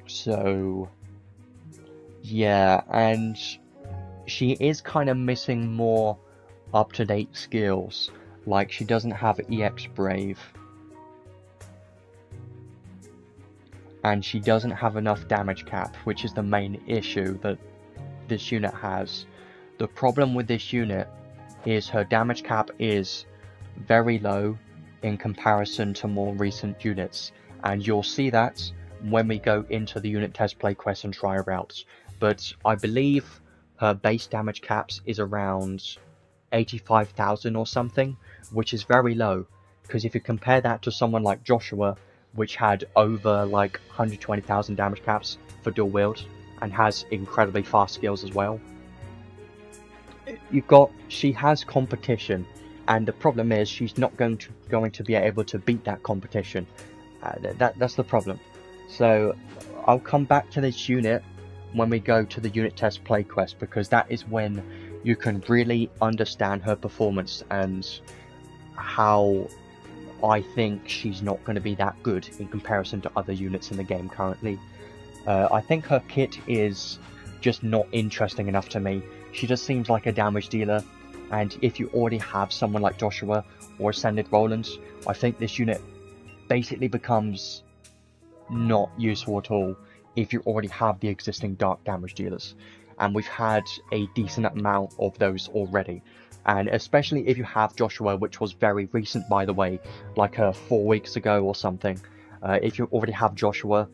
So yeah, and she is kind of missing more up-to-date skills. Like, she doesn't have EX Brave, and she doesn't have enough damage cap, which is the main issue that this unit has. The problem with this unit is her damage cap is very low in comparison to more recent units, and you'll see that when we go into the unit test play quests and try routes. But I believe her base damage caps is around 85,000 or something, which is very low, because if you compare that to someone like Joshua, which had over like 120,000 damage caps for dual wield and has incredibly fast skills as well, she has competition, and the problem is she's not going to be able to beat that competition. That's the problem. So I'll come back to this unit when we go to the unit test play quest, because that is when you can really understand her performance and how I think she's not going to be that good in comparison to other units in the game currently. I think her kit is just not interesting enough to me. She just seems like a damage dealer, and if you already have someone like Joshua or Ascended Rollins, I think this unit basically becomes not useful at all if you already have the existing dark damage dealers, and we've had a decent amount of those already. And especially if you have Joshua, which was very recent by the way, like 4 weeks ago or something. If you already have Joshua,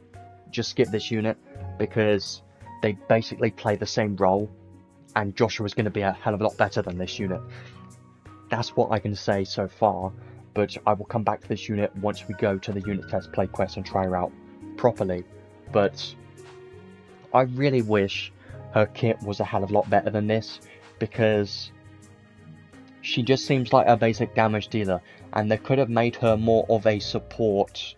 just skip this unit, because they basically play the same role, and Joshua's going to be a hell of a lot better than this unit. That's what I can say so far, but I will come back to this unit once we go to the unit test play quest and try her out properly. But I really wish her kit was a hell of a lot better than this, because she just seems like a basic damage dealer, and they could have made her more of a support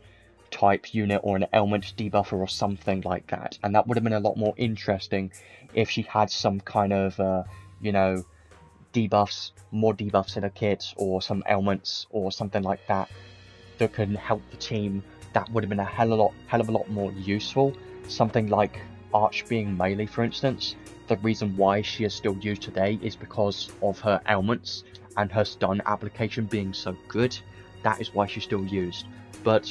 type unit or an ailment debuffer or something like that, and that would have been a lot more interesting if she had some kind of you know, debuffs, more debuffs in her kit, or some ailments or something like that that can help the team. That would have been a hell of a lot more useful. Something like Arch being melee, for instance. The reason why she is still used today is because of her ailments and her stun application being so good. That is why she's still used. But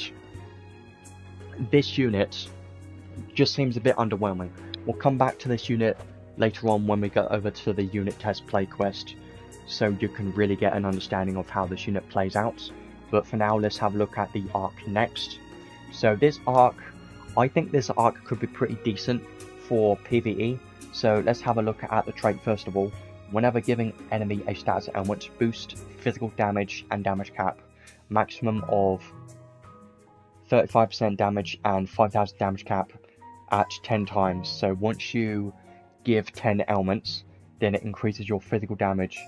this unit just seems a bit underwhelming. We'll come back to this unit later on when we go over to the unit test play quest, so you can really get an understanding of how this unit plays out. But for now, let's have a look at the Ark next. So this Ark, I think this Ark could be pretty decent for PvE. So let's have a look at the trait first of all. Whenever giving enemy a status ailment, boost physical damage and damage cap, maximum of 35% damage and 5000 damage cap at 10 times. So once you give 10 ailments, then it increases your physical damage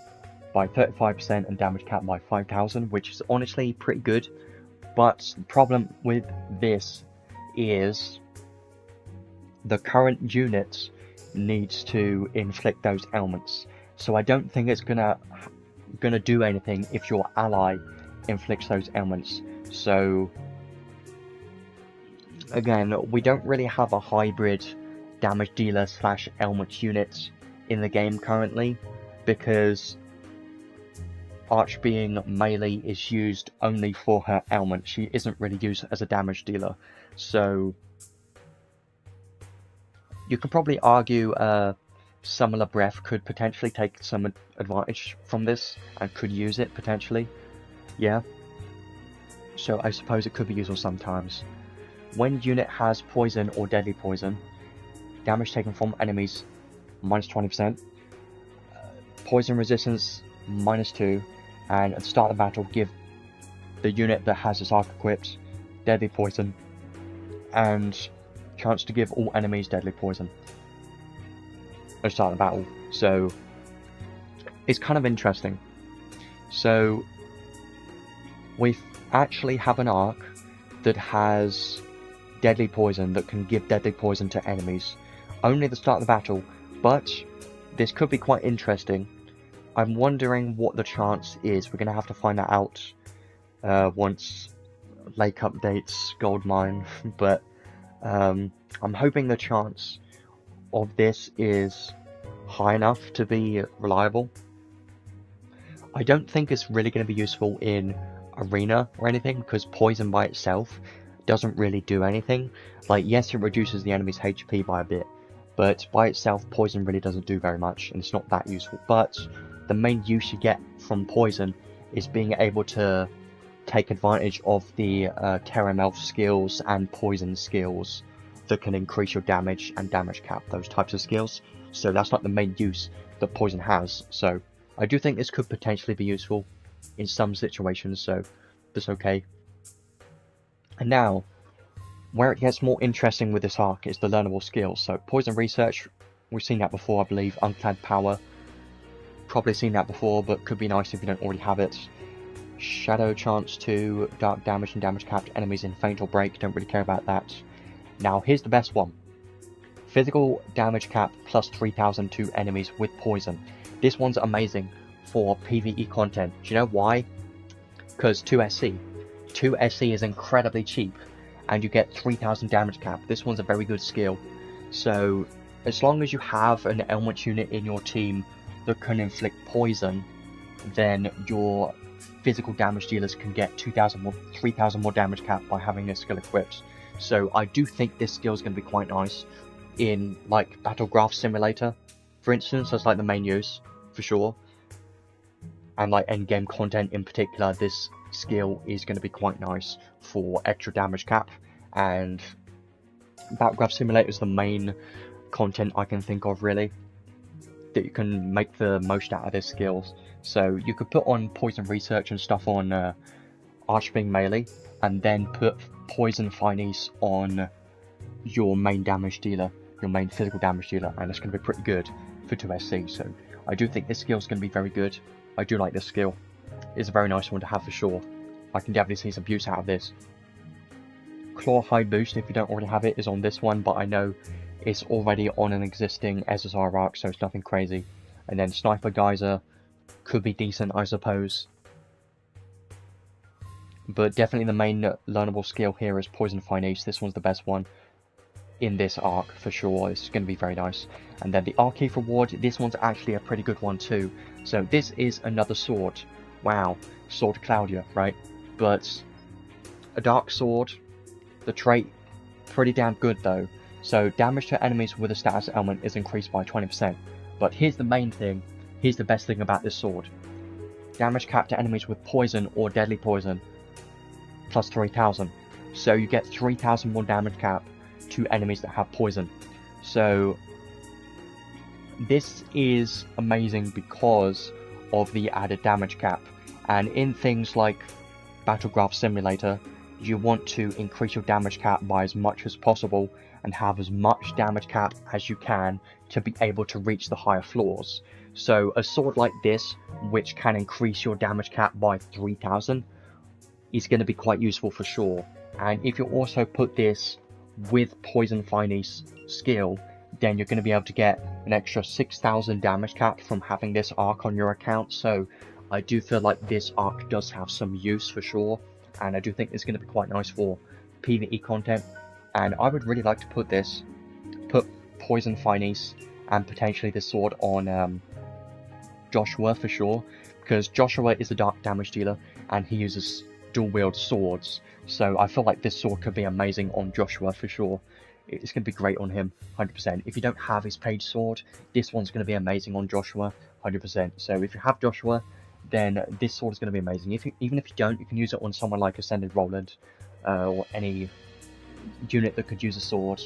by 35% and damage cap by 5000, which is honestly pretty good. But the problem with this is the current unit needs to inflict those ailments. So I don't think it's gonna do anything if your ally inflicts those ailments. So again, we don't really have a hybrid damage dealer slash ailment unit in the game currently, because Arch being melee is used only for her ailment. She isn't really used as a damage dealer. So you can probably argue Summoner Breath could potentially take some advantage from this and could use it potentially. Yeah. So I suppose it could be useful sometimes. When unit has poison or deadly poison, damage taken from enemies minus 20%, poison resistance minus 2, and at the start of the battle give the unit that has this Ark equipped deadly poison, and chance to give all enemies deadly poison at the start of the battle. So it's kind of interesting. So we actually have an Ark that has deadly poison that can give deadly poison to enemies only at the start of the battle, but this could be quite interesting. I'm wondering what the chance is. We're going to have to find that out once Lake updates Goldmine, but I'm hoping the chance of this is high enough to be reliable. I don't think it's really going to be useful in Arena or anything, because poison by itself doesn't really do anything. Like, yes, it reduces the enemy's HP by a bit, but by itself poison really doesn't do very much, and it's not that useful. But the main use you get from poison is being able to take advantage of the Terran Elf skills and poison skills that can increase your damage and damage cap, those types of skills. So that's not the main use that poison has. So I do think this could potentially be useful in some situations, so that's okay. And now, where it gets more interesting with this Ark is the learnable skills. So poison research, we've seen that before, I believe. Unclad power, probably seen that before, but could be nice if you don't already have it. Shadow chance to dark damage and damage cap to enemies in feint or break, don't really care about that. Now here's the best one. Physical damage cap plus 3000 to enemies with poison. This one's amazing for PvE content. Do you know why? Because 2SC. 2SC is incredibly cheap and you get 3000 damage cap. This one's a very good skill. So as long as you have an element unit in your team that can inflict poison, then your physical damage dealers can get 3000 more damage cap by having this skill equipped. So I do think this skill is going to be quite nice in like Battlegraph Simulator, for instance. That's like the main use for sure, and like endgame content in particular. This skill is going to be quite nice for extra damage cap, and Battlegraph Simulator is the main content I can think of really that you can make the most out of this skill. So you could put on poison research and stuff on Archwing melee, and then put poison finis on your main damage dealer, your main physical damage dealer, and it's going to be pretty good for 2SC. So I do think this skill is going to be very good. I do like this skill. It's a very nice one to have for sure. I can definitely see some use out of this. Claw High Boost, if you don't already have it, is on this one, but I know it's already on an existing SSR Ark, so it's nothing crazy. And then Sniper Geyser could be decent, I suppose. But definitely the main learnable skill here is Poison Finis. This one's the best one in this arc for sure. It's going to be very nice. And then the Archive reward, this one's actually a pretty good one too. So this is another sword. Wow, Sword Cloudia, right? But a dark sword, the trait, pretty damn good though. So damage to enemies with a status element is increased by 20%. But here's the main thing, here's the best thing about this sword. Damage cap to enemies with poison or deadly poison, plus 3000. So you get 3000 more damage cap to enemies that have poison. So this is amazing because of the added damage cap. And in things like Battlegraph Simulator, you want to increase your damage cap by as much as possible and have as much damage cap as you can to be able to reach the higher floors. So a sword like this, which can increase your damage cap by 3000, is going to be quite useful for sure. And if you also put this with Poison Finis skill, then you're going to be able to get an extra 6000 damage cap from having this arc on your account. So I do feel like this arc does have some use for sure, and I do think it's going to be quite nice for PvE content. And I would really like to put Poison Finis and potentially this sword on Joshua for sure, because Joshua is a dark damage dealer and he uses dual wield swords. So I feel like this sword could be amazing on Joshua for sure. It's going to be great on him, 100%. If you don't have his page sword, this one's going to be amazing on Joshua, 100%. So if you have Joshua, then this sword is going to be amazing. Even if you don't, you can use it on someone like Ascended Roland, or any unit that could use a sword.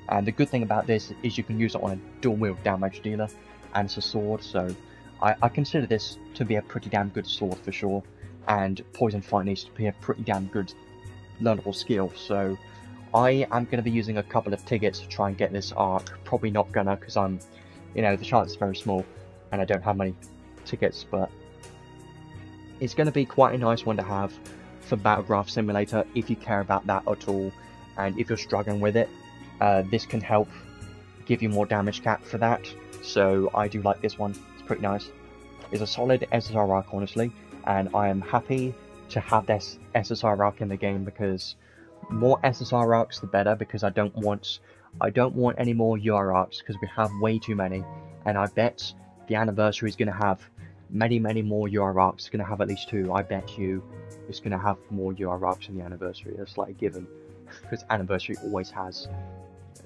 And the good thing about this is you can use it on a dual wield damage dealer, and it's a sword, so I consider this to be a pretty damn good sword for sure. And Poison Fight needs to be a pretty damn good learnable skill, so I am going to be using a couple of tickets to try and get this arc. Probably not gonna, because the chance is very small and I don't have many tickets, but it's going to be quite a nice one to have for Battlegraph Simulator if you care about that at all. And if you're struggling with it, this can help give you more damage cap for that. So I do like this one, it's pretty nice. It's a solid SSR Ark honestly, and I am happy to have this SSR Ark in the game, because more SSR Arks the better, because I don't want any more UR Arks, because we have way too many, and I bet the anniversary is going to have many more UR Arks. It's going to have at least 2. I bet you it's going to have more UR Arks in the anniversary. That's like a given, because anniversary always has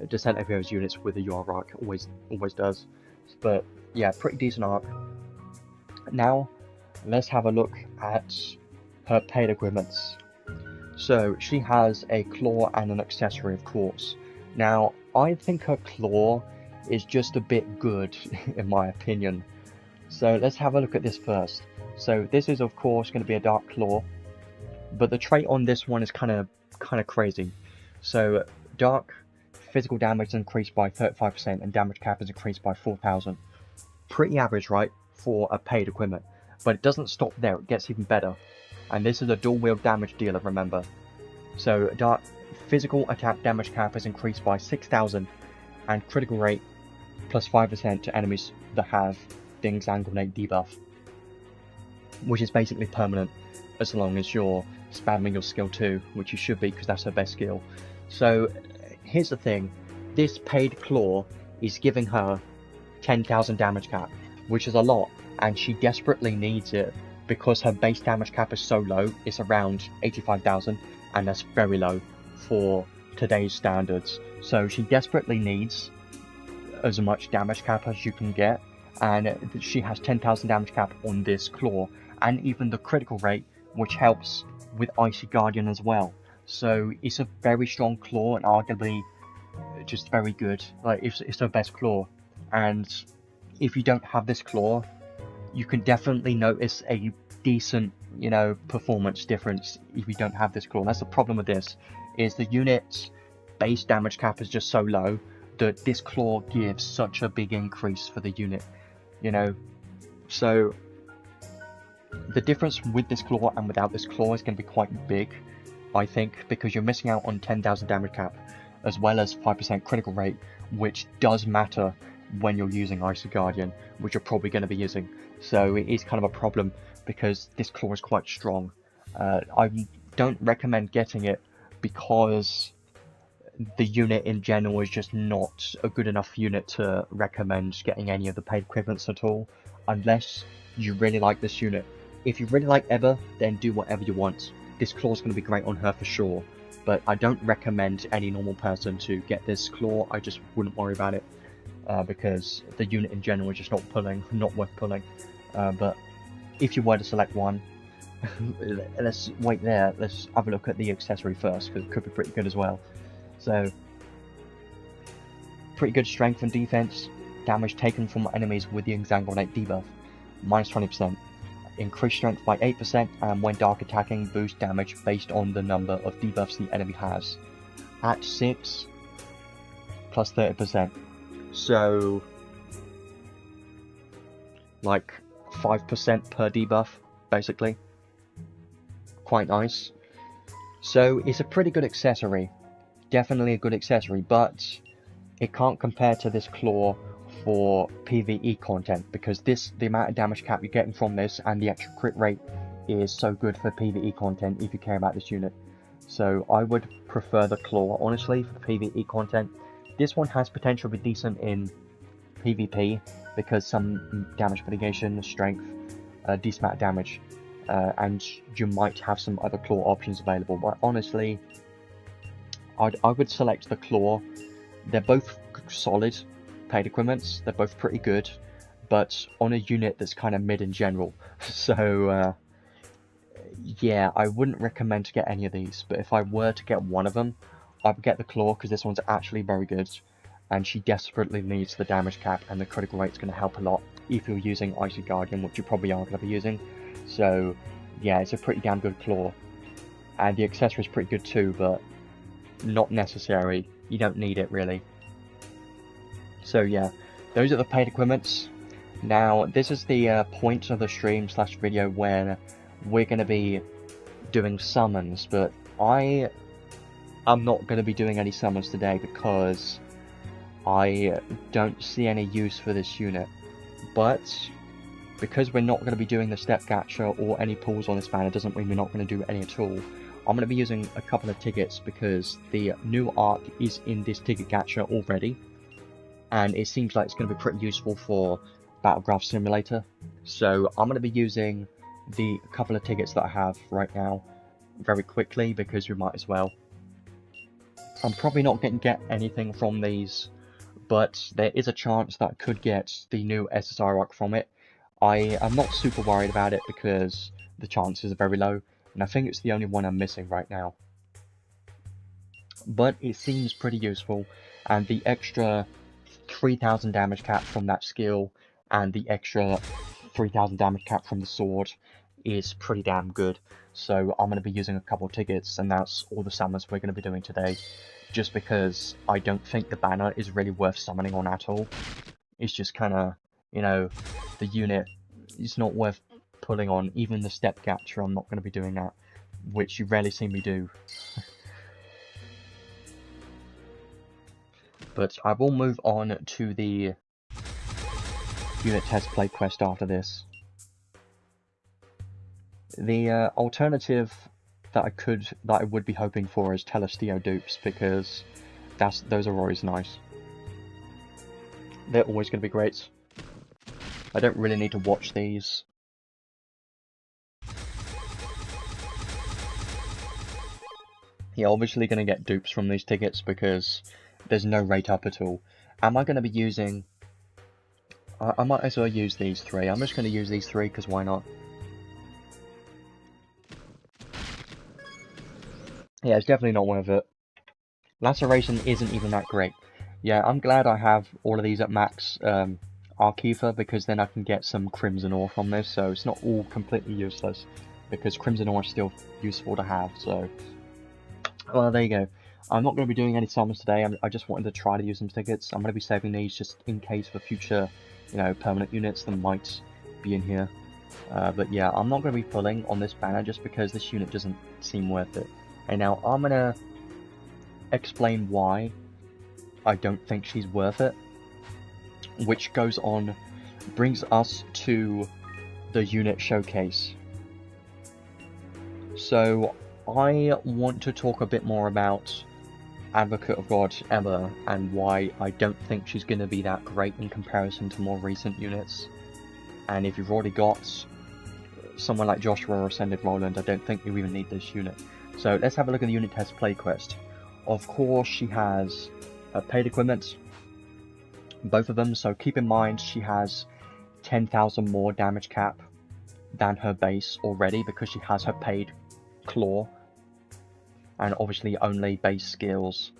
Descent of Heroes units with a UR Ark, always does. But yeah, pretty decent arc. Now let's have a look at her paid equipments. So she has a claw and an accessory, of course. Now I think her claw is just a bit good in my opinion. So let's have a look at this first. So this is of course going to be a dark claw, but the trait on this one is kind of crazy. So dark physical damage is increased by 35% and damage cap is increased by 4000. Pretty average, right, for a paid equipment. But it doesn't stop there, it gets even better. And this is a dual wield damage dealer, remember. So dark physical attack damage cap is increased by 6,000, and critical rate plus 5% to enemies that have the Exsanguinate debuff, which is basically permanent as long as you're spamming your skill 2, which you should be because that's her best skill. So here's the thing, this paid claw is giving her 10,000 damage cap, which is a lot, and she desperately needs it because her base damage cap is so low. It's around 85,000, and that's very low for today's standards. So she desperately needs as much damage cap as you can get, and she has 10,000 damage cap on this claw, and even the critical rate, which helps with Icy Guardian as well. So it's a very strong claw, and arguably just very good. Like, it's her best claw, and if you don't have this claw, you can definitely notice a decent, you know, performance difference if you don't have this claw. And that's the problem with this, is the unit's base damage cap is just so low that this claw gives such a big increase for the unit, you know. So the difference with this claw and without this claw is going to be quite big, I think, because you're missing out on 10,000 damage cap as well as 5% critical rate, which does matter when you're using Icy Guardian, which you're probably going to be using. So it is kind of a problem because this claw is quite strong. I don't recommend getting it because the unit in general is just not a good enough unit to recommend getting any of the paid equivalents at all, unless you really like this unit. If you really like Eber, then do whatever you want. This claw is going to be great on her for sure, but I don't recommend any normal person to get this claw. I just wouldn't worry about it, because the unit in general is just not worth pulling. But if you were to select one, let's wait there. Let's have a look at the accessory first, because it could be pretty good as well. So, pretty good strength and defense. Damage taken from enemies with the Exsanguinate debuff, minus 20%. Increased strength by 8%, and when dark attacking, boost damage based on the number of debuffs the enemy has. At 6, plus 30%. So, like 5% per debuff, basically. Quite nice. So, it's a pretty good accessory. Definitely a good accessory, but it can't compare to this claw for PvE content, because the amount of damage cap you're getting from this and the extra crit rate is so good for PvE content if you care about this unit. So I would prefer the claw, honestly, for PvE content. This one has potential to be decent in PvP, because some damage mitigation, strength, decent amount of damage, and you might have some other claw options available. But honestly, I would select the claw. They're both solid paid equipments, they're both pretty good, but on a unit that's kind of mid in general. So yeah, I wouldn't recommend to get any of these, but if I were to get one of them, I would get the claw, because this one's actually very good, and she desperately needs the damage cap, and the critical rate's going to help a lot if you're using Icy Guardian, which you probably are going to be using. So yeah, it's a pretty damn good claw, and the accessory is pretty good too, but not necessary. You don't need it really. So yeah, those are the paid equipments. Now, this is the point of the stream / video where we're going to be doing summons, but I am not going to be doing any summons today because I don't see any use for this unit. But because we're not going to be doing the step gacha or any pulls on this banner, doesn't mean we're not going to do any at all. I'm going to be using a couple of tickets because the new Ark is in this ticket gacha already, and it seems like it's going to be pretty useful for Battleground Simulator. So I'm going to be using the couple of tickets that I have right now very quickly, because we might as well. I'm probably not going to get anything from these, but there is a chance that I could get the new SSR Ark from it. I am not super worried about it because the chances are very low, and I think it's the only one I'm missing right now. But it seems pretty useful, and the extra 3,000 damage cap from that skill and the extra 3,000 damage cap from the sword is pretty damn good. So I'm going to be using a couple of tickets, and that's all the summons we're going to be doing today, just because I don't think the banner is really worth summoning on at all. It's just kind of, you know, the unit is not worth pulling on. Even the step gacha, I'm not going to be doing that, which you rarely see me do. But I will move on to the unit test play quest after this. The alternative that I would be hoping for is Telestio dupes, because those are always nice. They're always going to be great. I don't really need to watch these. You're obviously going to get dupes from these tickets because there's no rate up at all. Am I going to be using... I might as well use these three. I'm just going to use these three because why not? Yeah, it's definitely not worth it. Laceration isn't even that great. Yeah, I'm glad I have all of these at max Arkifa, because then I can get some Crimson Ore from this, so it's not all completely useless, because Crimson Ore is still useful to have, so... Well, there you go. I'm not going to be doing any summons today. I just wanted to try to use some tickets. I'm going to be saving these just in case for future, you know, permanent units that might be in here. But yeah, I'm not going to be pulling on this banner just because this unit doesn't seem worth it. And now I'm going to explain why I don't think she's worth it, which brings us to the unit showcase. So I want to talk a bit more about Advocate of God Eber and why I don't think she's going to be that great in comparison to more recent units. And if you've already got someone like Joshua or Ascended Roland, I don't think you even need this unit. So let's have a look at the unit test play quest. Of course, she has paid equipment, both of them, so keep in mind she has 10,000 more damage cap than her base already because she has her paid claw and obviously only base skills,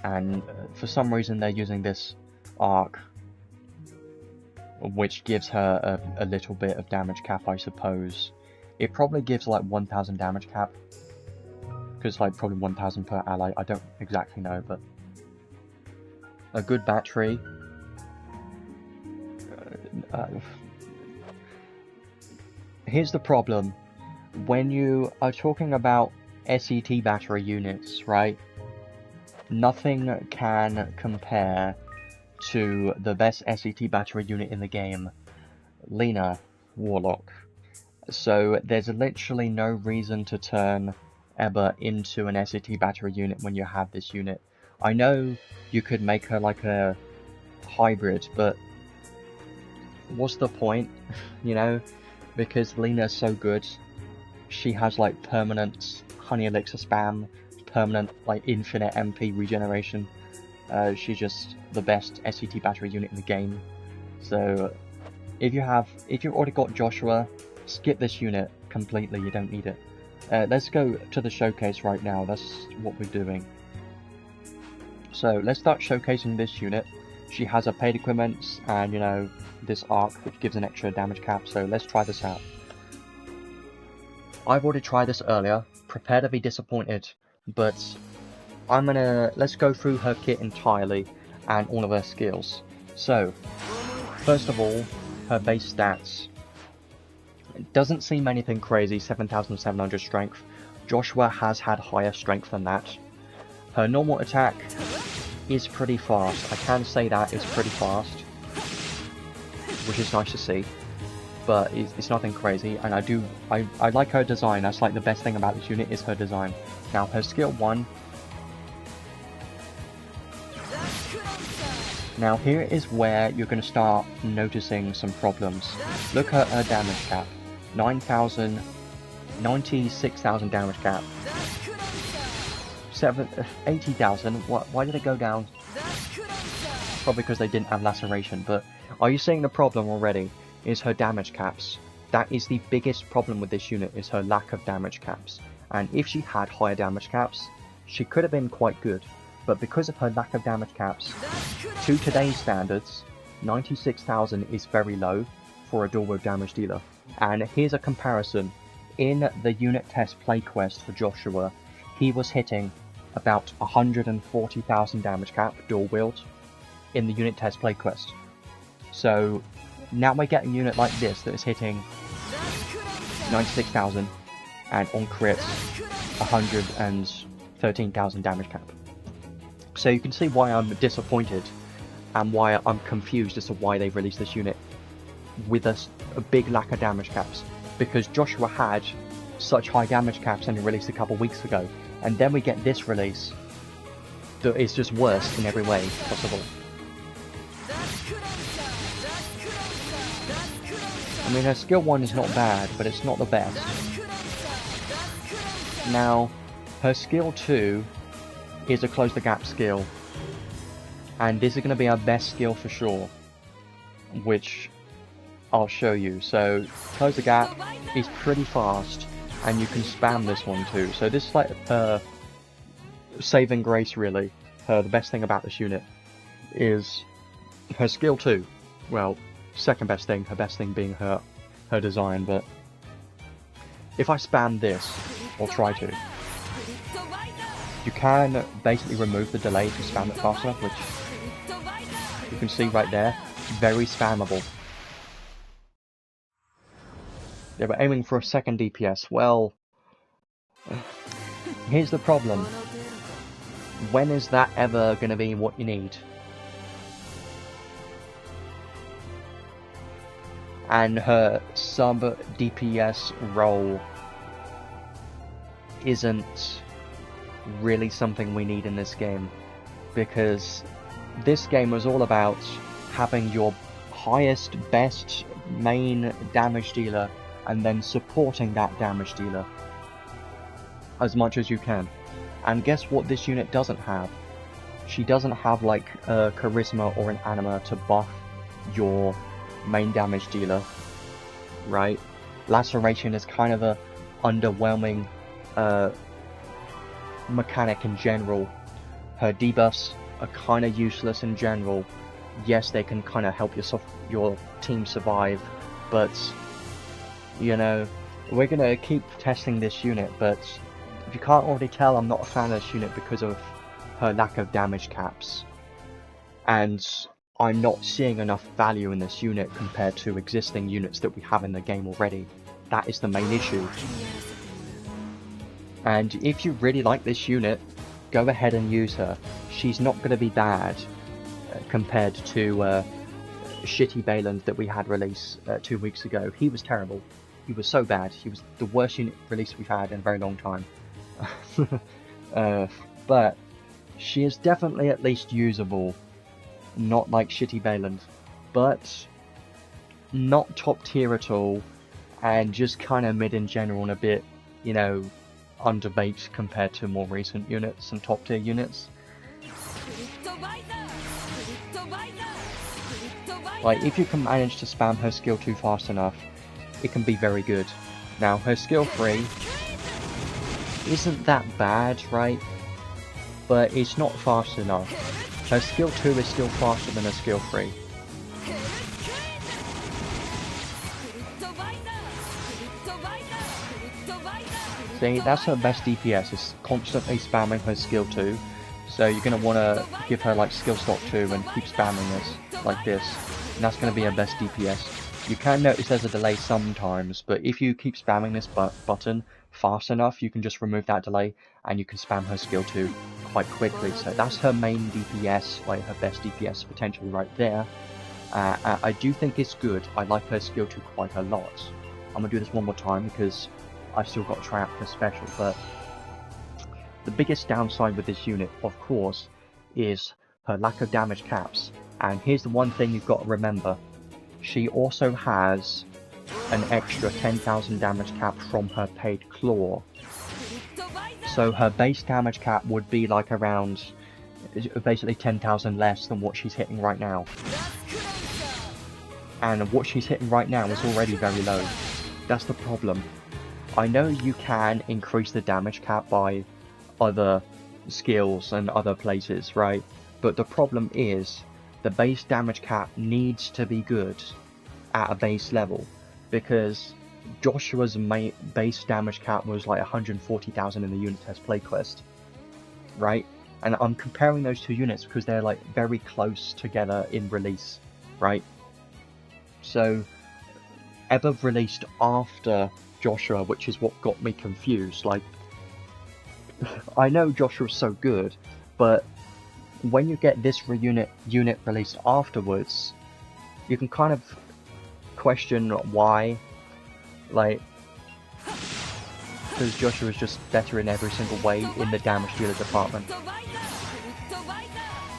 and for some reason they're using this arc, which gives her a little bit of damage cap, I suppose. It probably gives like 1,000 damage cap, because like probably 1,000 per ally, I don't exactly know, but a good battery. Here's the problem. When you are talking about SET battery units, right? Nothing can compare to the best SET battery unit in the game, Lena Warlock. So there's literally no reason to turn Eber into an SET battery unit when you have this unit. I know you could make her like a hybrid, but what's the point, you know? Because Lena's so good. She has like permanent honey elixir spam, permanent like infinite MP regeneration. She's just the best SCT battery unit in the game. So if you've already got Joshua, skip this unit completely, you don't need it. Let's go to the showcase right now, that's what we're doing. So let's start showcasing this unit. She has a paid equipment and, you know, this arc which gives an extra damage cap, so let's try this out. I've already tried this earlier, prepare to be disappointed, but let's go through her kit entirely and all of her skills. So, first of all, her base stats. It doesn't seem anything crazy, 7,700 strength. Joshua has had higher strength than that. Her normal attack is pretty fast, I can say that it's pretty fast, which is nice to see. But it's nothing crazy, and I like her design. That's like the best thing about this unit is her design. Now her skill 1. Now here is where you're going to start noticing some problems. Look at her damage cap. 96,000 damage cap. 80,000. Why did it go down? Probably because they didn't have laceration. But are you seeing the problem already? Is her damage caps. That is the biggest problem with this unit, is her lack of damage caps. And if she had higher damage caps, she could have been quite good. But because of her lack of damage caps, to today's standards, 96,000 is very low for a dual wield damage dealer. And here's a comparison. In the unit test play quest for Joshua, he was hitting about 140,000 damage cap dual wield in the unit test play quest. So now we get a unit like this that is hitting 96,000 and on crits 113,000 damage cap. So you can see why I'm disappointed and why I'm confused as to why they've released this unit with a big lack of damage caps, because Joshua had such high damage caps and released a couple weeks ago, and then we get this release that is just worse in every way possible. I mean, her skill 1 is not bad, but it's not the best. Now, her skill 2 is a close the gap skill, and this is going to be our best skill for sure, which I'll show you. So close the gap is pretty fast, and you can spam this one too. So this is like her saving grace, really. The best thing about this unit is her skill 2. Well, second best thing, her best thing being her design. But if I spam this, or try to, you can basically remove the delay if you spam it fast enough, which you can see right there. Very spammable. Yeah, but aiming for a second DPS, well, here's the problem. When is that ever going to be what you need? And her sub DPS role isn't really something we need in this game, because this game was all about having your highest, best main damage dealer and then supporting that damage dealer as much as you can. And guess what this unit doesn't have? She doesn't have like a charisma or an anima to buff your main damage dealer, right? Laceration is kind of a underwhelming mechanic in general. Her debuffs are kind of useless in general. Yes, they can kind of help your team survive, but you know, we're gonna keep testing this unit. But if you can't already tell, I'm not a fan of this unit because of her lack of damage caps, and I'm not seeing enough value in this unit compared to existing units that we have in the game already. That is the main issue. And if you really like this unit, go ahead and use her. She's not going to be bad compared to shitty Bayland that we had release 2 weeks ago. He was terrible. He was so bad. He was the worst unit release we've had in a very long time. But she is definitely at least usable. Not like shitty Bayland, but not top tier at all, and just kind of mid in general and a bit, you know, underbaked compared to more recent units and top tier units. Like, if you can manage to spam her skill 2 fast enough, it can be very good. Now, her skill 3 isn't that bad, right? But it's not fast enough. Her skill 2 is still faster than her skill 3. See, that's her best DPS, is constantly spamming her skill 2. So you're going to want to give her like skill slot 2 and keep spamming this, like this. And that's going to be her best DPS. You can notice there's a delay sometimes, but if you keep spamming this button fast enough, you can just remove that delay and you can spam her skill 2 quite quickly. So that's her main DPS, like her best DPS potentially right there. I do think it's good. I like her skill 2 quite a lot. I'm going to do this one more time because I've still got to try out her special, but the biggest downside with this unit, of course, is her lack of damage caps. And here's the one thing you've got to remember. She also has an extra 10,000 damage cap from her paid claw. So her base damage cap would be like around basically 10,000 less than what she's hitting right now. And what she's hitting right now is already very low. That's the problem. I know you can increase the damage cap by other skills and other places, right? But the problem is, the base damage cap needs to be good at a base level, because Joshua's base damage cap was like 140,000 in the unit test playquest, right? And I'm comparing those two units because they're like very close together in release, right? So Eber released after Joshua, which is what got me confused. Like, I know Joshua's so good, but when you get this unit released afterwards, you can kind of question why, like, because Joshua's just better in every single way in the damage dealer department.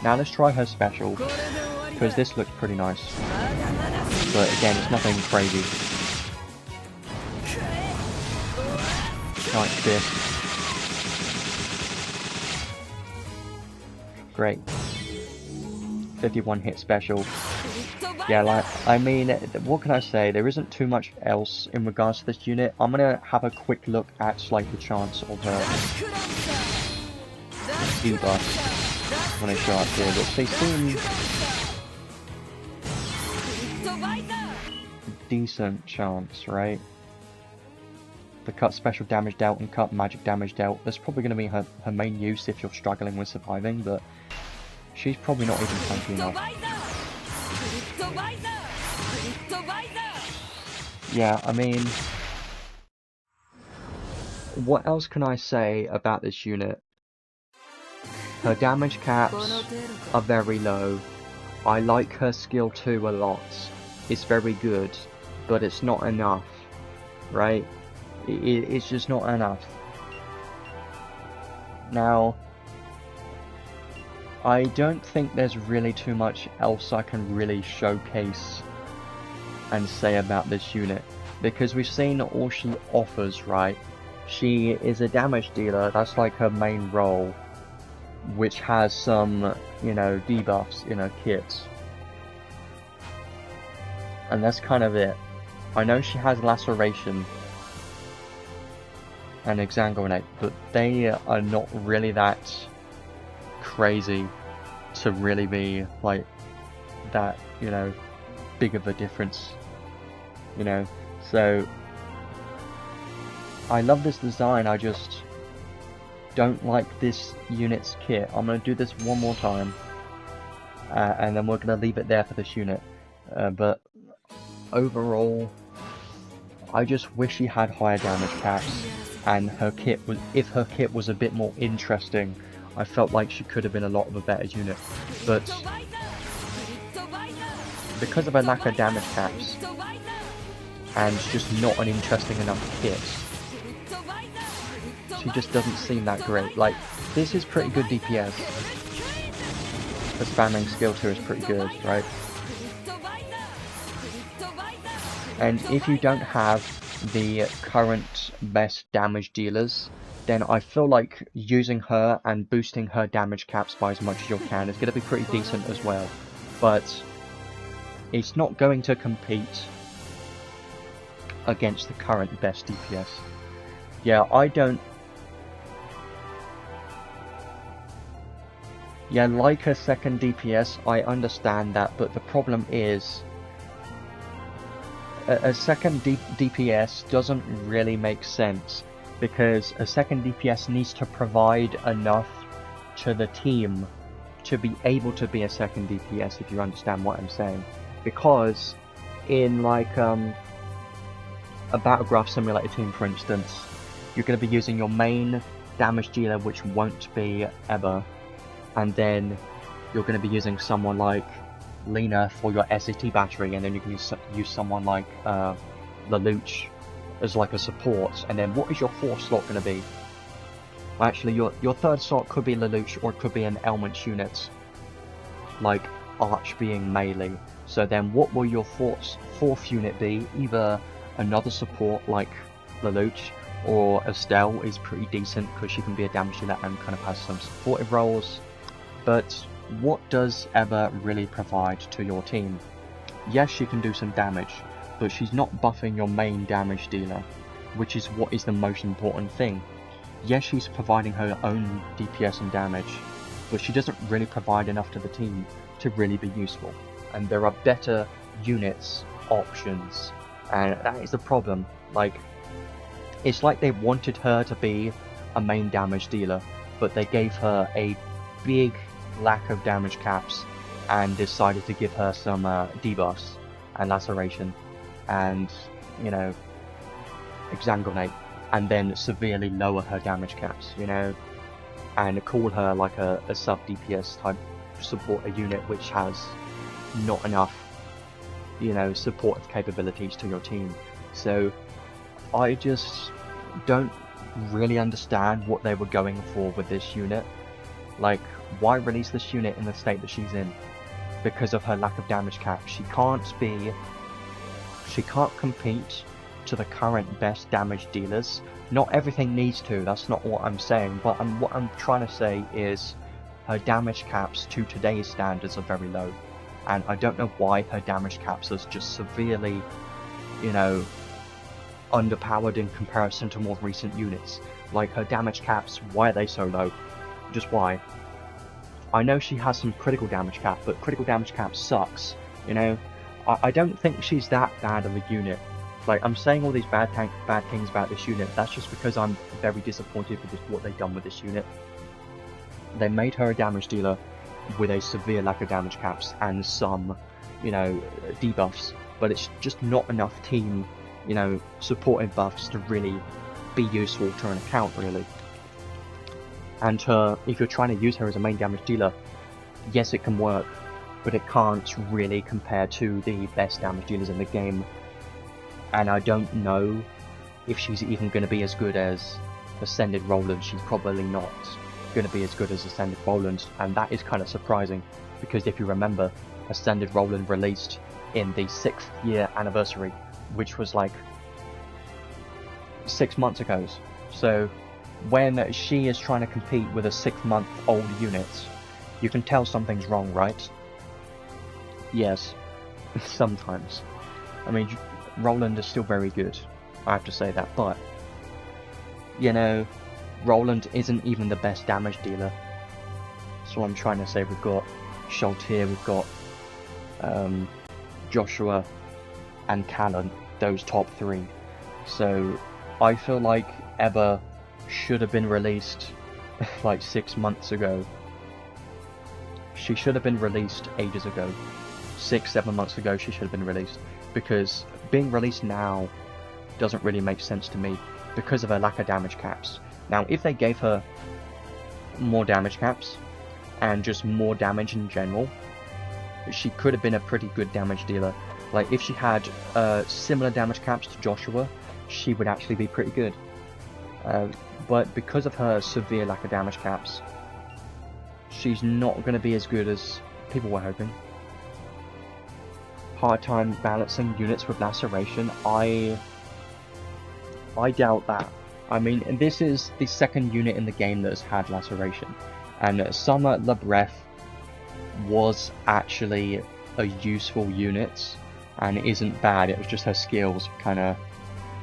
Now let's try her special, because this looks pretty nice, but again, it's nothing crazy. Like this. Great. 51 hit special. Yeah, like, I mean, what can I say? There isn't too much else in regards to this unit. I'm gonna have a quick look at, like, the chance of her debuff when I show up here, which they seem decent chance, right? The cut special damage dealt and cut magic damage dealt. That's probably going to be her main use if you're struggling with surviving, but she's probably not even tanky enough. Yeah, I mean, what else can I say about this unit? Her damage caps are very low. I like her skill 2 a lot. It's very good, but it's not enough, right? It's just not enough. Now, I don't think there's really too much else I can really showcase and say about this unit, because we've seen all she offers, right? She is a damage dealer, that's like her main role, which has some, you know, debuffs in her kit. And that's kind of it. I know she has Laceration and Exsanguinate, but they are not really that crazy to really be like that, you know, big of a difference, you know. So I love this design, I just don't like this unit's kit. I'm going to do this one more time and then we're going to leave it there for this unit, but overall I just wish she had higher damage caps, and her kit was, if her kit was a bit more interesting, I felt like she could have been a lot of a better unit, but because of her lack of damage caps and just not an interesting enough kit, she just doesn't seem that great. Like, this is pretty good DPS. The spamming skill 2 is pretty good, right? And if you don't have the current best damage dealers, then I feel like using her and boosting her damage caps by as much as you can is going to be pretty decent as well. But it's not going to compete against the current best DPS. Yeah, I don't... Yeah, like her second DPS, I understand that, but the problem is a second DPS doesn't really make sense, because a second DPS needs to provide enough to the team to be able to be a second DPS, if you understand what I'm saying. Because in like a Battlegraph Simulator team, for instance, you're going to be using your main damage dealer, which won't be Eber, and then you're going to be using someone like Lena for your SAT battery, and then you can use someone like Lelouch as like a support. And then what is your fourth slot going to be? Well, actually, your third slot could be Lelouch, or it could be an Elements unit, like Arch being melee. So then what will your fourth unit be? Either another support like Lelouch, or Estelle is pretty decent because she can be a damage dealer and kind of has some supportive roles. But what does Eber really provide to your team? Yes, she can do some damage, but she's not buffing your main damage dealer, which is what is the most important thing. Yes, she's providing her own DPS and damage, but she doesn't really provide enough to the team to really be useful. And there are better units options, and that is the problem. Like, it's like they wanted her to be a main damage dealer, but they gave her a big lack of damage caps and decided to give her some debuffs and Laceration and, you know, Exsanguinate, and then severely lower her damage caps, you know, and call her like a sub DPS type support a unit which has not enough, you know, supportive capabilities to your team. So I just don't really understand what they were going for with this unit. Like, why release this unit in the state that she's in? Because of her lack of damage cap. She can't compete to the current best damage dealers. Not everything needs to, that's not what I'm saying, but what I'm trying to say is her damage caps to today's standards are very low. And I don't know why her damage caps are just severely, you know, underpowered in comparison to more recent units. Like, her damage caps, why are they so low? Just why? I know she has some critical damage cap, but critical damage cap sucks, you know? I don't think she's that bad of a unit. Like, I'm saying all these bad things about this unit, that's just because I'm very disappointed with what they've done with this unit. They made her a damage dealer with a severe lack of damage caps and some, you know, debuffs, but it's just not enough team, you know, supportive buffs to really be useful to an account, really. And if you're trying to use her as a main damage dealer, yes, it can work, but it can't really compare to the best damage dealers in the game. And I don't know if she's even going to be as good as Ascended Roland. She's probably not going to be as good as Ascended Roland, and that is kind of surprising, because if you remember, Ascended Roland released in the 6th year anniversary, which was like 6 months ago. So when she is trying to compete with a 6-month-old unit, you can tell something's wrong, right? Yes, sometimes. I mean, Roland is still very good, I have to say that, but, you know, Roland isn't even the best damage dealer. That's what I'm trying to say. We've got Schultz here, we've got Joshua and Callan, those top 3. So I feel like Eber should have been released like 6 months ago. She should have been released ages ago. 6-7 months ago she should have been released, because being released now doesn't really make sense to me because of her lack of damage caps. Now, if they gave her more damage caps and just more damage in general, she could have been a pretty good damage dealer. Like, if she had similar damage caps to Joshua, she would actually be pretty good. But because of her severe lack of damage caps, she's not going to be as good as people were hoping. Hard time balancing units with laceration, I doubt that. I mean, this is the 2nd unit in the game that has had laceration, and Summer Lebref was actually a useful unit, and it isn't bad. It was just her skills kind of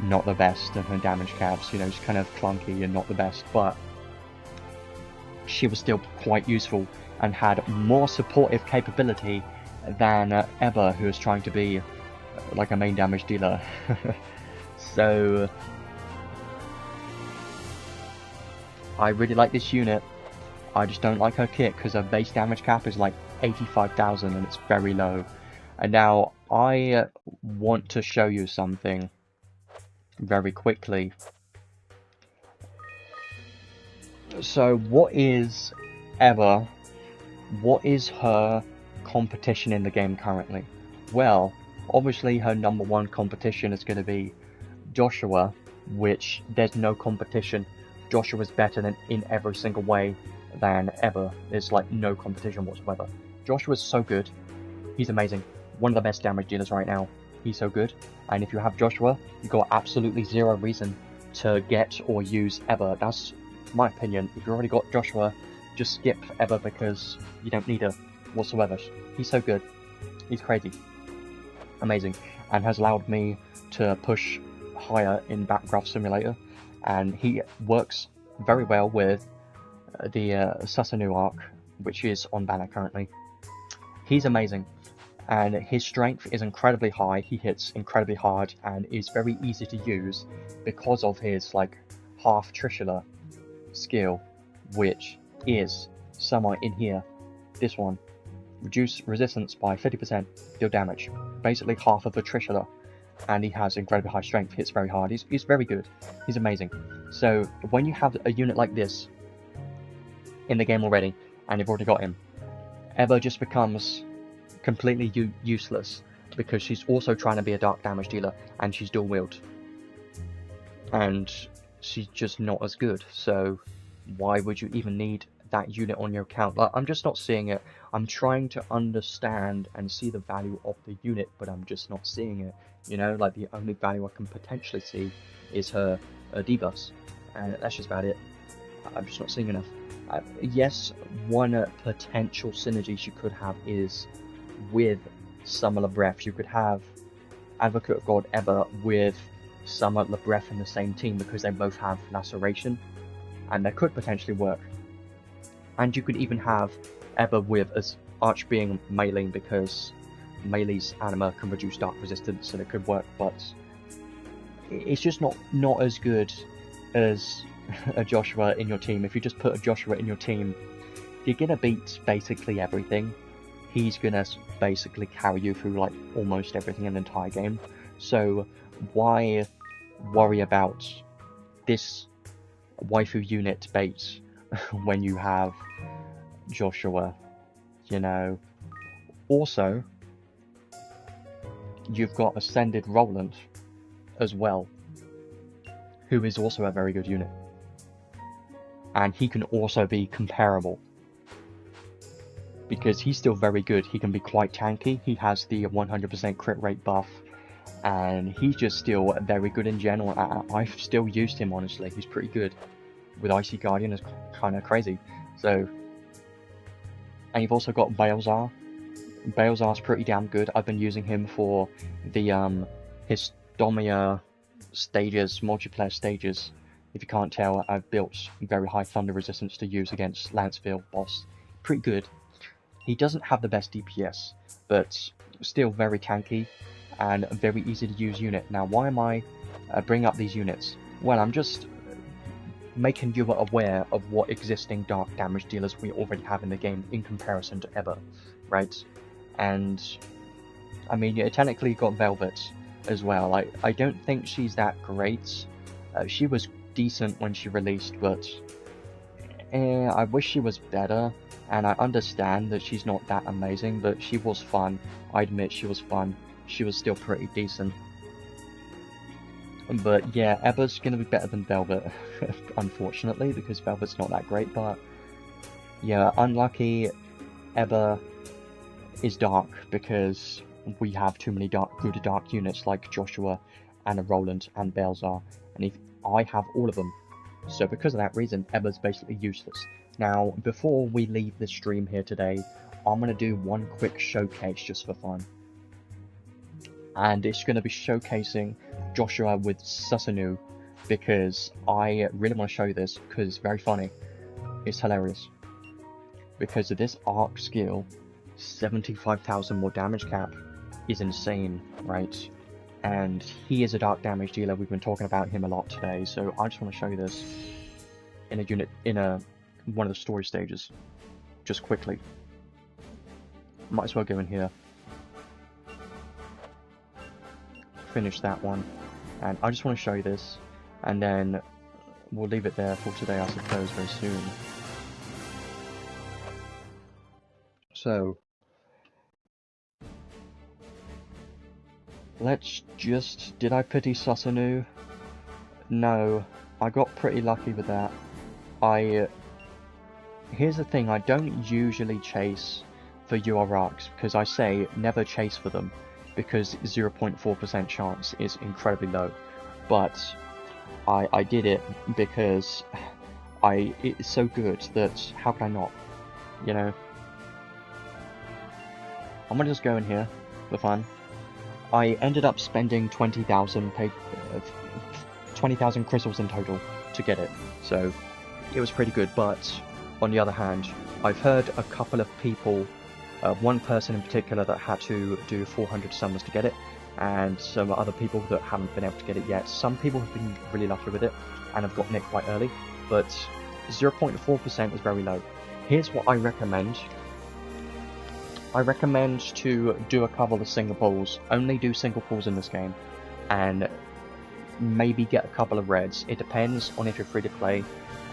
not the best, and her damage caps, you know, just kind of clunky and not the best, but she was still quite useful and had more supportive capability than Eber, who is trying to be like a main damage dealer. So I really like this unit. I just don't like her kit because her base damage cap is like 85,000 and it's very low. And now I want to show you something very quickly. So what is Eber? What is her competition in the game currently? Well, obviously her number 1 competition is going to be Joshua, which there's no competition. Joshua's better than in every single way than Eber. There's like no competition whatsoever. Joshua's so good. He's amazing. One of the best damage dealers right now. He's so good. And if you have Joshua, you've got absolutely zero reason to get or use Eber. That's my opinion. If you've already got Joshua, just skip Eber because you don't need her whatsoever. He's so good. He's crazy. Amazing. And has allowed me to push higher in Backgraph Simulator. And he works very well with the SSR Ark, which is on banner currently. He's amazing. And his strength is incredibly high. He hits incredibly hard and is very easy to use because of his like half Trishula skill, which is somewhere in here. This one. Reduce resistance by 50%, deal damage. Basically half of the Trishula. And he has incredibly high strength, hits very hard. He's very good. He's amazing. So when you have a unit like this in the game already, and you've already got him, Eber just becomes completely useless because she's also trying to be a dark damage dealer and she's dual wield. And she's just not as good, so why would you even need that unit on your account? Like, I'm just not seeing it. I'm trying to understand and see the value of the unit, but I'm just not seeing it. You know, like the only value I can potentially see is her debuffs, and that's just about it. I'm just not seeing enough. Yes, one potential synergy she could have is with Summer Lebreath. You could have Advocate of God Eber with Summer Lebreath in the same team because they both have Laceration, and that could potentially work. And you could even have Eber with as Arch being melee because melee's anima can reduce dark resistance, and it could work, but it's just not as good as a Joshua in your team. If you just put a Joshua in your team, you're gonna beat basically everything. He's gonna basically carry you through like almost everything in the entire game. So why worry about this waifu unit bait when you have Joshua, you know? Also, you've got Ascended Roland as well, who is also a very good unit. And he can also be comparable, because he's still very good. He can be quite tanky. He has the 100% crit rate buff, and he's just still very good in general. I've still used him, honestly. He's pretty good. With Icy Guardian, it's kind of crazy. So, and you've also got Balezar. Balezar's pretty damn good. I've been using him for the Histomia stages, multiplayer stages. If you can't tell, I've built very high thunder resistance to use against Lancefield boss. Pretty good. He doesn't have the best DPS, but still very tanky and a very easy to use unit. Now, why am I bringing up these units? Well, I'm just making you aware of what existing dark damage dealers we already have in the game in comparison to Eber, right? And I mean, you technically got Velvet as well. I don't think she's that great. She was decent when she released, but I wish she was better. And I understand that she's not that amazing, but she was fun. I admit she was fun. She was still pretty decent. But yeah, Eber's gonna be better than Velvet, unfortunately, because Velvet's not that great. But yeah, unlucky. Eber is dark because we have too many good dark units like Joshua and a Roland and Balezar, and if I have all of them, so because of that reason, Eber's basically useless. Now, before we leave the stream here today, I'm going to do one quick showcase just for fun. And it's going to be showcasing Joshua with Susanoo, because I really want to show you this, because it's very funny. It's hilarious. Because of this Ark skill, 75,000 more damage cap is insane, right? And he is a dark damage dealer. We've been talking about him a lot today, so I just want to show you this in a unit, in one of the story stages, just quickly. Might as well go in here, finish that one, and I just want to show you this, and then we'll leave it there for today, I suppose, very soon. So let's just... Did I pity Susanoo? No, I got pretty lucky with that. Here's the thing, I don't usually chase for UR Arks, because I say never chase for them, because 0.4% chance is incredibly low. But I did it because it's so good that how can I not, you know? I'm gonna just go in here for fun. I ended up spending 20,000 crystals in total to get it, so it was pretty good. But on the other hand, I've heard a couple of people, one person in particular that had to do 400 summons to get it, and some other people that haven't been able to get it yet. Some people have been really lucky with it and have gotten it quite early, but 0.4% is very low. Here's what I recommend. I recommend to do a couple of single pulls. Only do single pulls in this game, and maybe get a couple of reds. It depends on if you're free to play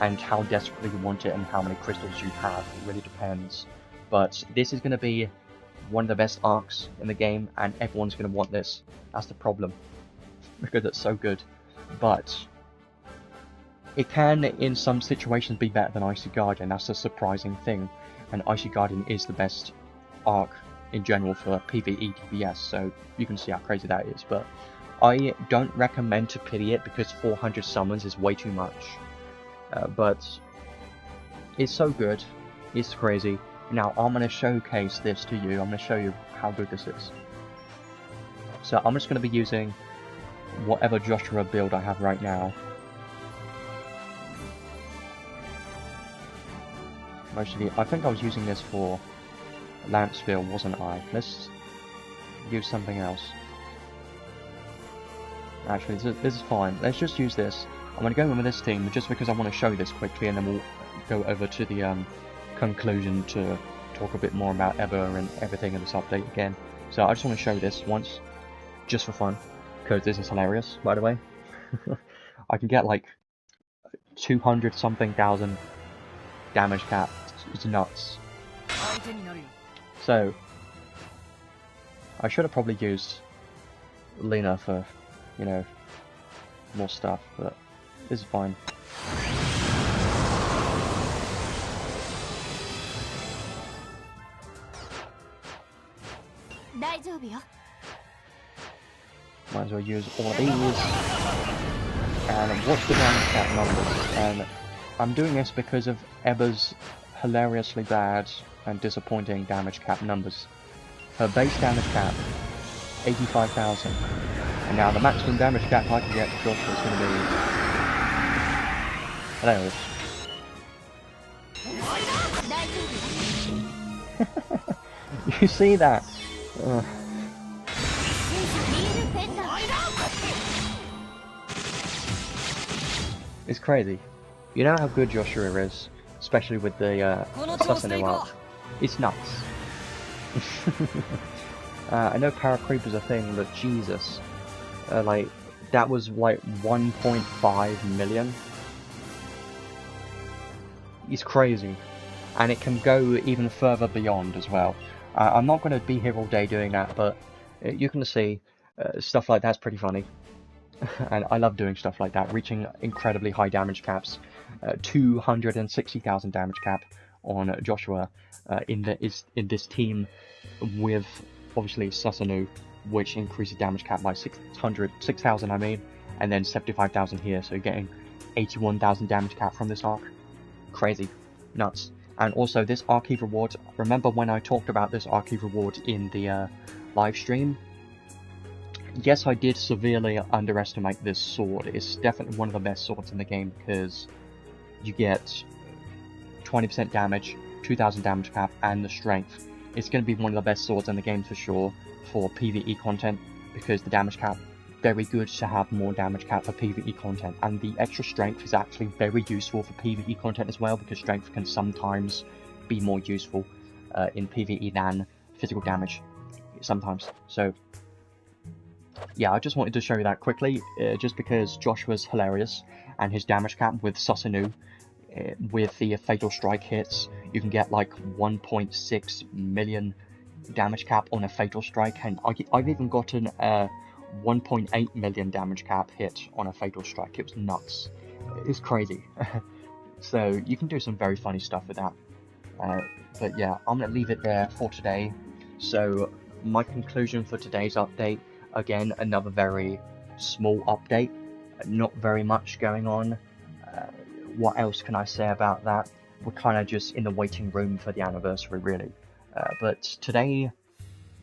and how desperately you want it and how many crystals you have. It really depends. but this is going to be one of the best arcs in the game, and everyone's going to want this. That's the problem, because it's so good. But it can, in some situations, be better than Icy Guardian. That's a surprising thing, and Icy Guardian is the best arc in general for PvE DPS, so you can see how crazy that is. But I don't recommend to pity it because 400 summons is way too much. But it's so good, it's crazy. Now I'm going to showcase this to you. I'm going to show you how good this is. So I'm just going to be using whatever Joshua build I have right now. Actually, I think I was using this for Lampsville, wasn't I? Let's use something else. Actually, this is fine. Let's just use this. I'm going to go in with this team just because I want to show this quickly, and then we'll go over to the conclusion to talk a bit more about Eber and everything in this update again. So I just want to show this once, just for fun, because this is hilarious, by the way. I can get like 200 something thousand damage cap. It's nuts. So I should have probably used Lena for, you know, more stuff, but this is fine. Might as well use all of these. And watch the damage cap numbers. And I'm doing this because of Eber's hilariously bad and disappointing damage cap numbers. Her base damage cap, 85,000. And now the maximum damage cap I can get for Joshua is going to be... You see that? It's crazy. You know how good Joshua is, especially with the Susanoo Ark. It's nuts. I know Power Creep is a thing, but Jesus. Like, that was like 1.5 million. It's crazy. And it can go even further beyond as well. I'm not going to be here all day doing that, but you can see stuff like that's pretty funny. And I love doing stuff like that, reaching incredibly high damage caps. 260,000 damage cap on Joshua in this team with obviously Susanoo, which increases damage cap by 6,000 I mean, and then 75,000 here, so you're getting 81,000 damage cap from this arc. Crazy. Nuts. And also this Archive reward, remember when I talked about this Archive reward in the live stream? Yes, I did severely underestimate this sword. It's definitely one of the best swords in the game because you get 20% damage, 2,000 damage cap, and the strength. It's going to be one of the best swords in the game for sure for PvE content because the damage cap, very good to have more damage cap for PvE content, and the extra strength is actually very useful for PvE content as well because strength can sometimes be more useful in PvE than physical damage sometimes. So yeah, I just wanted to show you that quickly, just because Joshua's hilarious, and his damage cap with Susanoo, with the Fatal Strike hits, you can get like 1.6 million damage cap on a Fatal Strike, and I've even gotten a 1.8 million damage cap hit on a Fatal Strike. It was nuts. It's crazy. So you can do some very funny stuff with that. But yeah, I'm going to leave it there for today. So my conclusion for today's update, again, another very small update, not very much going on. What else can I say about that? We're kind of just in the waiting room for the anniversary, really. But today,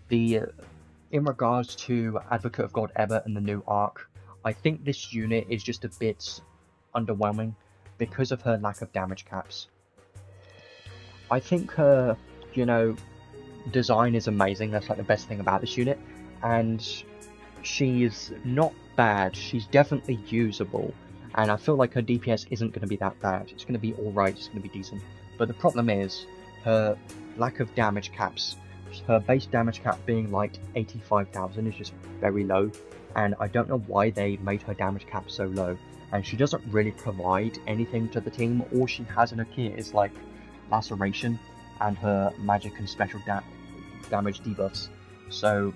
in regards to Advocate of God Eber and the new Ark, I think this unit is just a bit underwhelming because of her lack of damage caps. I think her, you know, design is amazing. That's like the best thing about this unit, and she's not bad. She's definitely usable, and I feel like her DPS isn't going to be that bad. It's going to be alright, it's going to be decent. But the problem is her lack of damage caps. Her base damage cap being like 85,000 is just very low, and I don't know why they made her damage cap so low. And she doesn't really provide anything to the team. All she has in her kit is like Laceration, and her magic and special damage debuffs. So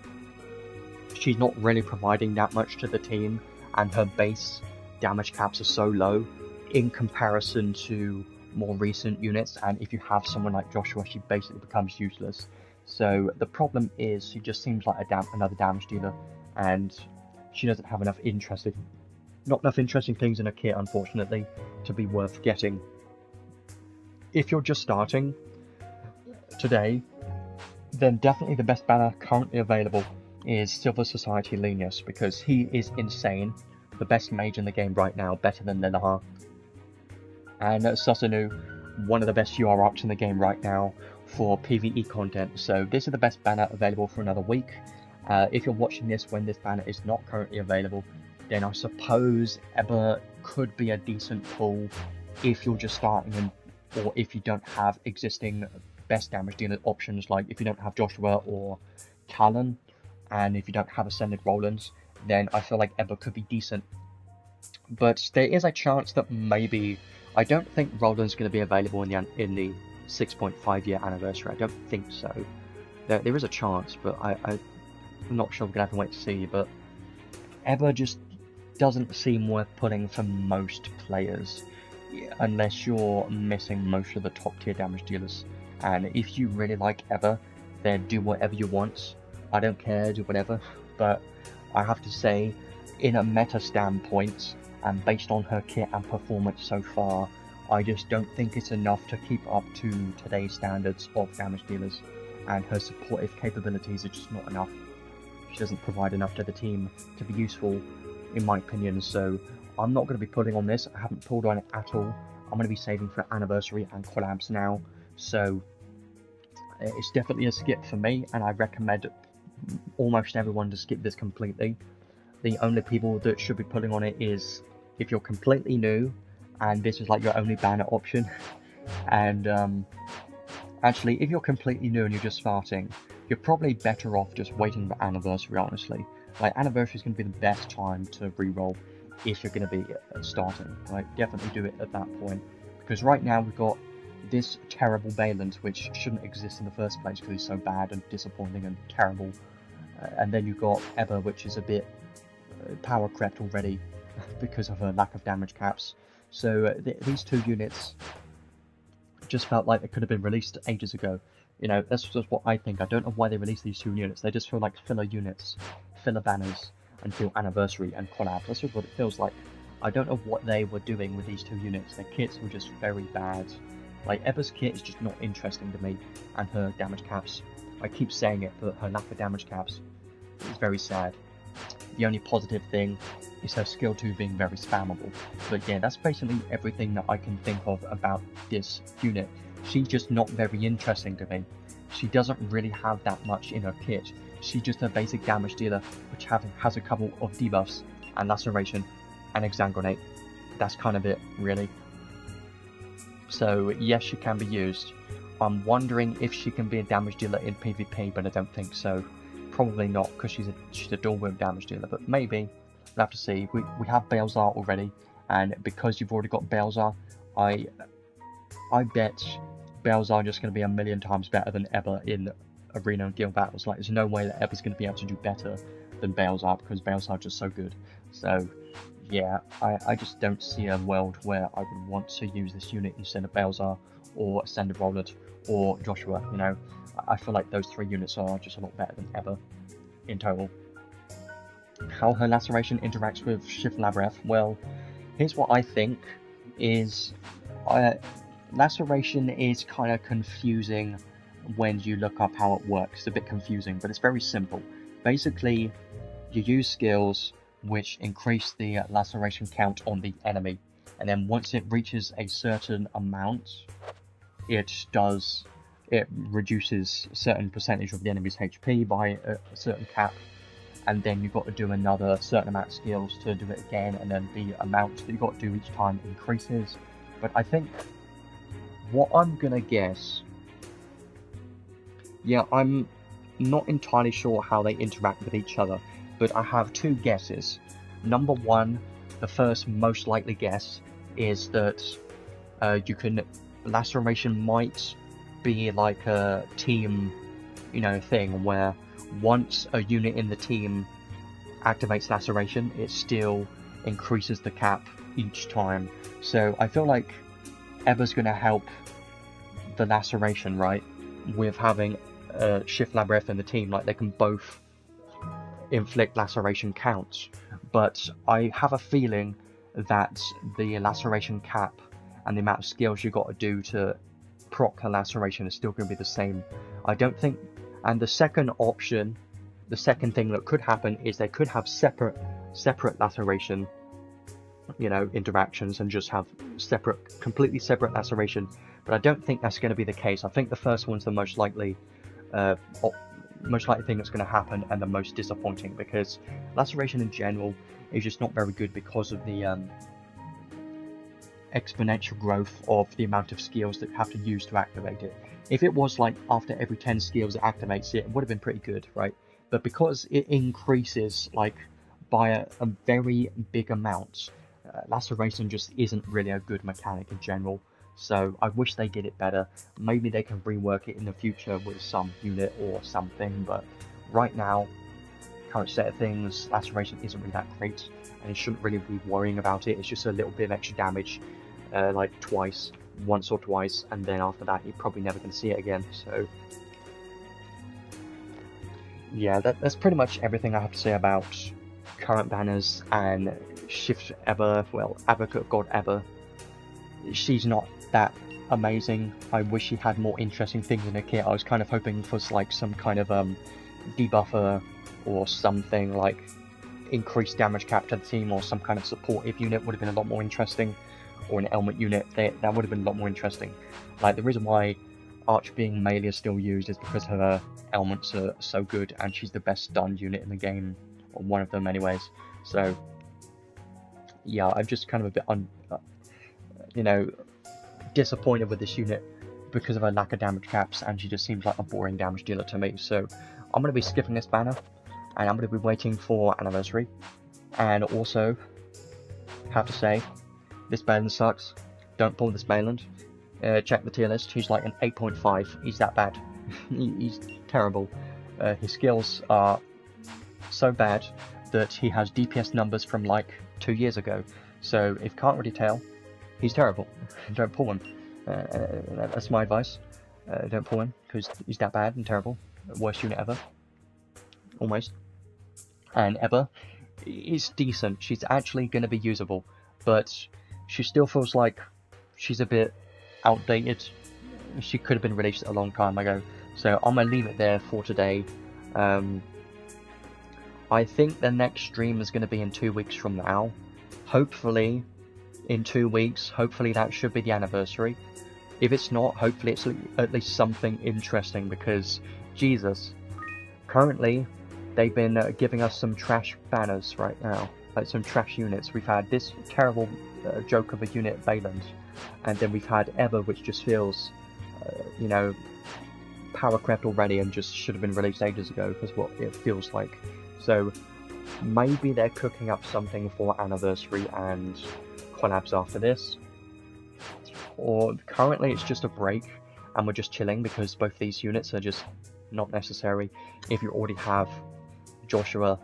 she's not really providing that much to the team, and her base damage caps are so low in comparison to more recent units, and if you have someone like Joshua, she basically becomes useless. So the problem is she just seems like another damage dealer, and she doesn't have not enough interesting things in her kit, unfortunately, to be worth getting. If you're just starting today, then definitely the best banner currently available is Silver Society Linus, because he is insane, the best mage in the game right now, better than Lilar. And Susanu, one of the best UR arcs in the game right now for PvE content. So this is the best banner available for another week. If you're watching this when this banner is not currently available, then I suppose Eber could be a decent pull if you're just starting, or if you don't have existing best damage dealer options, like if you don't have Joshua or Callan, and if you don't have Ascended Rollins, then I feel like Eber could be decent. But there is a chance that maybe, I don't think Roland's going to be available in the 6.5 year anniversary. I don't think so. There is a chance, but I'm not sure. We're going to have to wait to see. But Eber just doesn't seem worth putting for most players, unless you're missing most of the top tier damage dealers. And if you really like Eber, then do whatever you want. I don't care, do whatever. But I have to say, in a meta standpoint, and based on her kit and performance so far, I just don't think it's enough to keep up to today's standards of damage dealers, and her supportive capabilities are just not enough. She doesn't provide enough to the team to be useful, in my opinion, so I'm not going to be putting on this. I haven't pulled on it at all. I'm going to be saving for anniversary and collabs now, so it's definitely a skip for me, and I recommend almost everyone to skip this completely. The only people that should be putting on it is if you're completely new and this is like your only banner option. And actually, if you're completely new and you're just starting, you're probably better off just waiting for anniversary, honestly. Like, anniversary is going to be the best time to reroll if you're going to be starting. Like, definitely do it at that point, because right now we've got this terrible Balin, which shouldn't exist in the first place because he's so bad and disappointing and terrible. And then you've got Eber, which is a bit power crept already because of her lack of damage caps. So these two units just felt like they could have been released ages ago. You know, that's just what I think. I don't know why they released these two units. They just feel like filler units, filler banners until anniversary and collab. That's just what it feels like. I don't know what they were doing with these two units. Their kits were just very bad. Like, Eber's kit is just not interesting to me, and her damage caps. I keep saying it, but her lack of damage caps is very sad. The only positive thing is her skill 2 being very spammable. But yeah, that's basically everything that I can think of about this unit. She's just not very interesting to me. She doesn't really have that much in her kit. She's just a basic damage dealer, which has a couple of debuffs, and laceration, and exam grenade. That's kind of it, really. So yes, she can be used. I'm wondering if she can be a damage dealer in PvP, but I don't think so. Probably not, because she's a dual wield damage dealer, but maybe. We'll have to see. We have Balezar already, and because you've already got Balezar, I bet Balezar just going to be a million times better than Eber in arena and guild battles. Like, there's no way that Eber's going to be able to do better than Balezar, because Balezar is just so good. So yeah, I just don't see a world where I would want to use this unit instead of Balezar or Ascended Roland or Joshua. You know, I feel like those three units are just a lot better than Eber in total. How her laceration interacts with Shift Labyrinth, well, here's what I think is, laceration is kind of confusing when you look up how it works. It's a bit confusing, but it's very simple. Basically, you use skills which increase the laceration count on the enemy, and then once it reaches a certain amount, it reduces a certain percentage of the enemy's HP by a certain cap, and then you've got to do another certain amount of skills to do it again, and then the amount that you've got to do each time increases. But I think, what I'm gonna guess, yeah, I'm not entirely sure how they interact with each other, but I have two guesses. Number one, the first most likely guess is that laceration might be like a team, you know, thing where once a unit in the team activates laceration, it still increases the cap each time. So I feel like Eber's going to help the laceration, right, with having Shift Labyrinth in the team. Like, they can both inflict laceration counts, but I have a feeling that the laceration cap and the amount of skills you got to do to proc a laceration is still going to be the same. I don't think. And the second option, the second thing that could happen is they could have separate laceration, you know, interactions, and just have completely separate laceration. But I don't think that's going to be the case. I think the first one's the most likely thing that's going to happen, and the most disappointing, because laceration in general is just not very good because of the exponential growth of the amount of skills that you have to use to activate it. If it was like after every 10 skills it activates it, it would have been pretty good, right? But because it increases like by a very big amount, laceration just isn't really a good mechanic in general. So I wish they did it better. Maybe they can rework it in the future with some unit or something, but right now, current state of things, laceration isn't really that great, and you shouldn't really be worrying about it. It's just a little bit of extra damage, like once or twice, and then after that you're probably never going to see it again. So yeah, that's pretty much everything I have to say about current banners and Shift Eber. Well, Advocate God Eber, she's not that amazing. I wish she had more interesting things in her kit. I was kind of hoping for like some kind of debuffer or something, like increased damage cap to the team, or some kind of supportive unit would have been a lot more interesting, or an element unit. That would have been a lot more interesting. Like, the reason why Arch being melee is still used is because her elements are so good, and she's the best stun unit in the game, or one of them anyways. So yeah, I'm just kind of a bit you know, disappointed with this unit because of her lack of damage caps, and she just seems like a boring damage dealer to me. So I'm going to be skipping this banner, and I'm going to be waiting for Anniversary. And also, have to say, this Baland sucks. Don't pull this Baland. Check the tier list. He's like an 8.5. He's that bad. He's terrible. His skills are so bad that he has DPS numbers from like 2 years ago. So if you can't really tell, he's terrible. Don't pull him. That's my advice. Don't pull him, because he's that bad and terrible. Worst unit ever. Almost. And Eber is decent. She's actually going to be usable, but she still feels like she's a bit outdated. She could have been released a long time ago. So I'm going to leave it there for today. I think the next stream is going to be in 2 weeks from now. Hopefully, in 2 weeks, hopefully that should be the anniversary. If it's not, hopefully it's at least something interesting, because, Jesus, currently they've been giving us some trash banners right now, like some trash units. We've had this terrible joke of a unit, Baland, and then we've had Eber, which just feels, you know, power crept already and just should have been released ages ago, because what it feels like. So maybe they're cooking up something for anniversary and collabs after this, or currently it's just a break and we're just chilling because both these units are just not necessary. If you already have Joshua,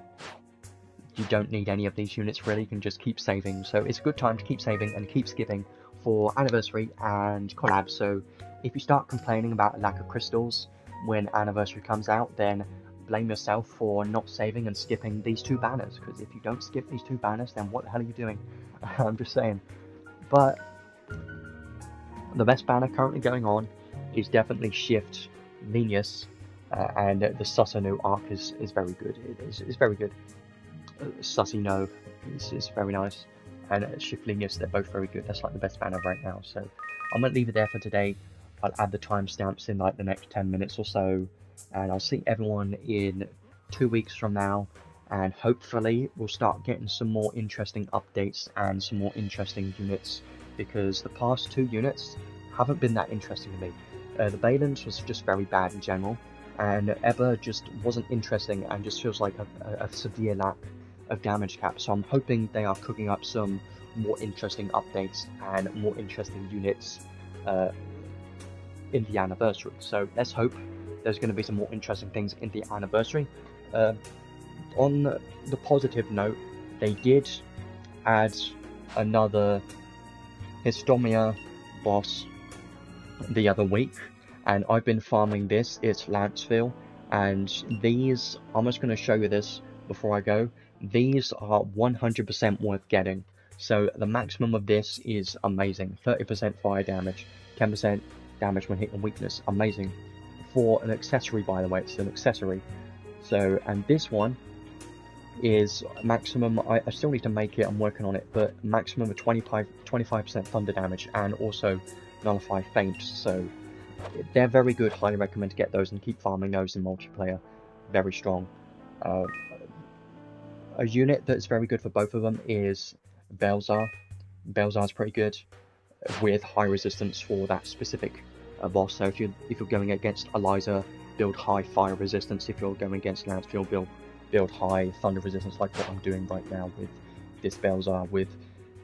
you don't need any of these units really. You can just keep saving. So it's a good time to keep saving and keep skipping for anniversary and collabs. So if you start complaining about a lack of crystals when anniversary comes out, then blame yourself for not saving and skipping these 2 banners, because if you don't skip these 2 banners, then what the hell are you doing? I'm just saying. But the best banner currently going on is definitely Shift Linus, and the Susanu Ark is very good. It's very good. Sussy No is very nice, and Shift Linus, they're both very good. That's like the best banner right now. So I'm gonna leave it there for today. I'll add the timestamps in like the next 10 minutes or so, and I'll see everyone in 2 weeks from now, and hopefully we'll start getting some more interesting updates and some more interesting units, because the past 2 units haven't been that interesting to me. The Baland was just very bad in general, and Eber just wasn't interesting and just feels like a severe lack of damage cap. So I'm hoping they are cooking up some more interesting updates and more interesting units in the anniversary. So let's hope there's going to be some more interesting things in the anniversary. On the positive note, they did add another Histomia boss the other week, and I've been farming this. It's Lanceville, and these, I'm just going to show you this before I go. These are 100% worth getting. So the maximum of this is amazing. 30% fire damage, 10% damage when hitting weakness. Amazing. For an accessory, by the way, it's an accessory. So, and this one is maximum, I still need to make it, I'm working on it, but maximum of 25% thunder damage, and also nullify feint. So they're very good, highly recommend to get those and keep farming those in multiplayer. Very strong. A unit that's very good for both of them is Belzar. Belzar's pretty good with high resistance for that specific boss. So if you're going against Eliza, build high fire resistance. If you're going against Lanceville, build high thunder resistance, like what I'm doing right now with this Belzar with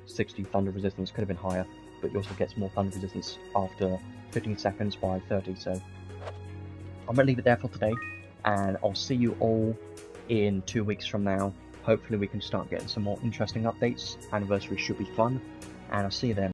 60 thunder resistance. Could have been higher, but you also get more thunder resistance after 15 seconds by 30. So I'm gonna leave it there for today, and I'll see you all in 2 weeks from now. Hopefully we can start getting some more interesting updates. Anniversary should be fun, and I'll see you then.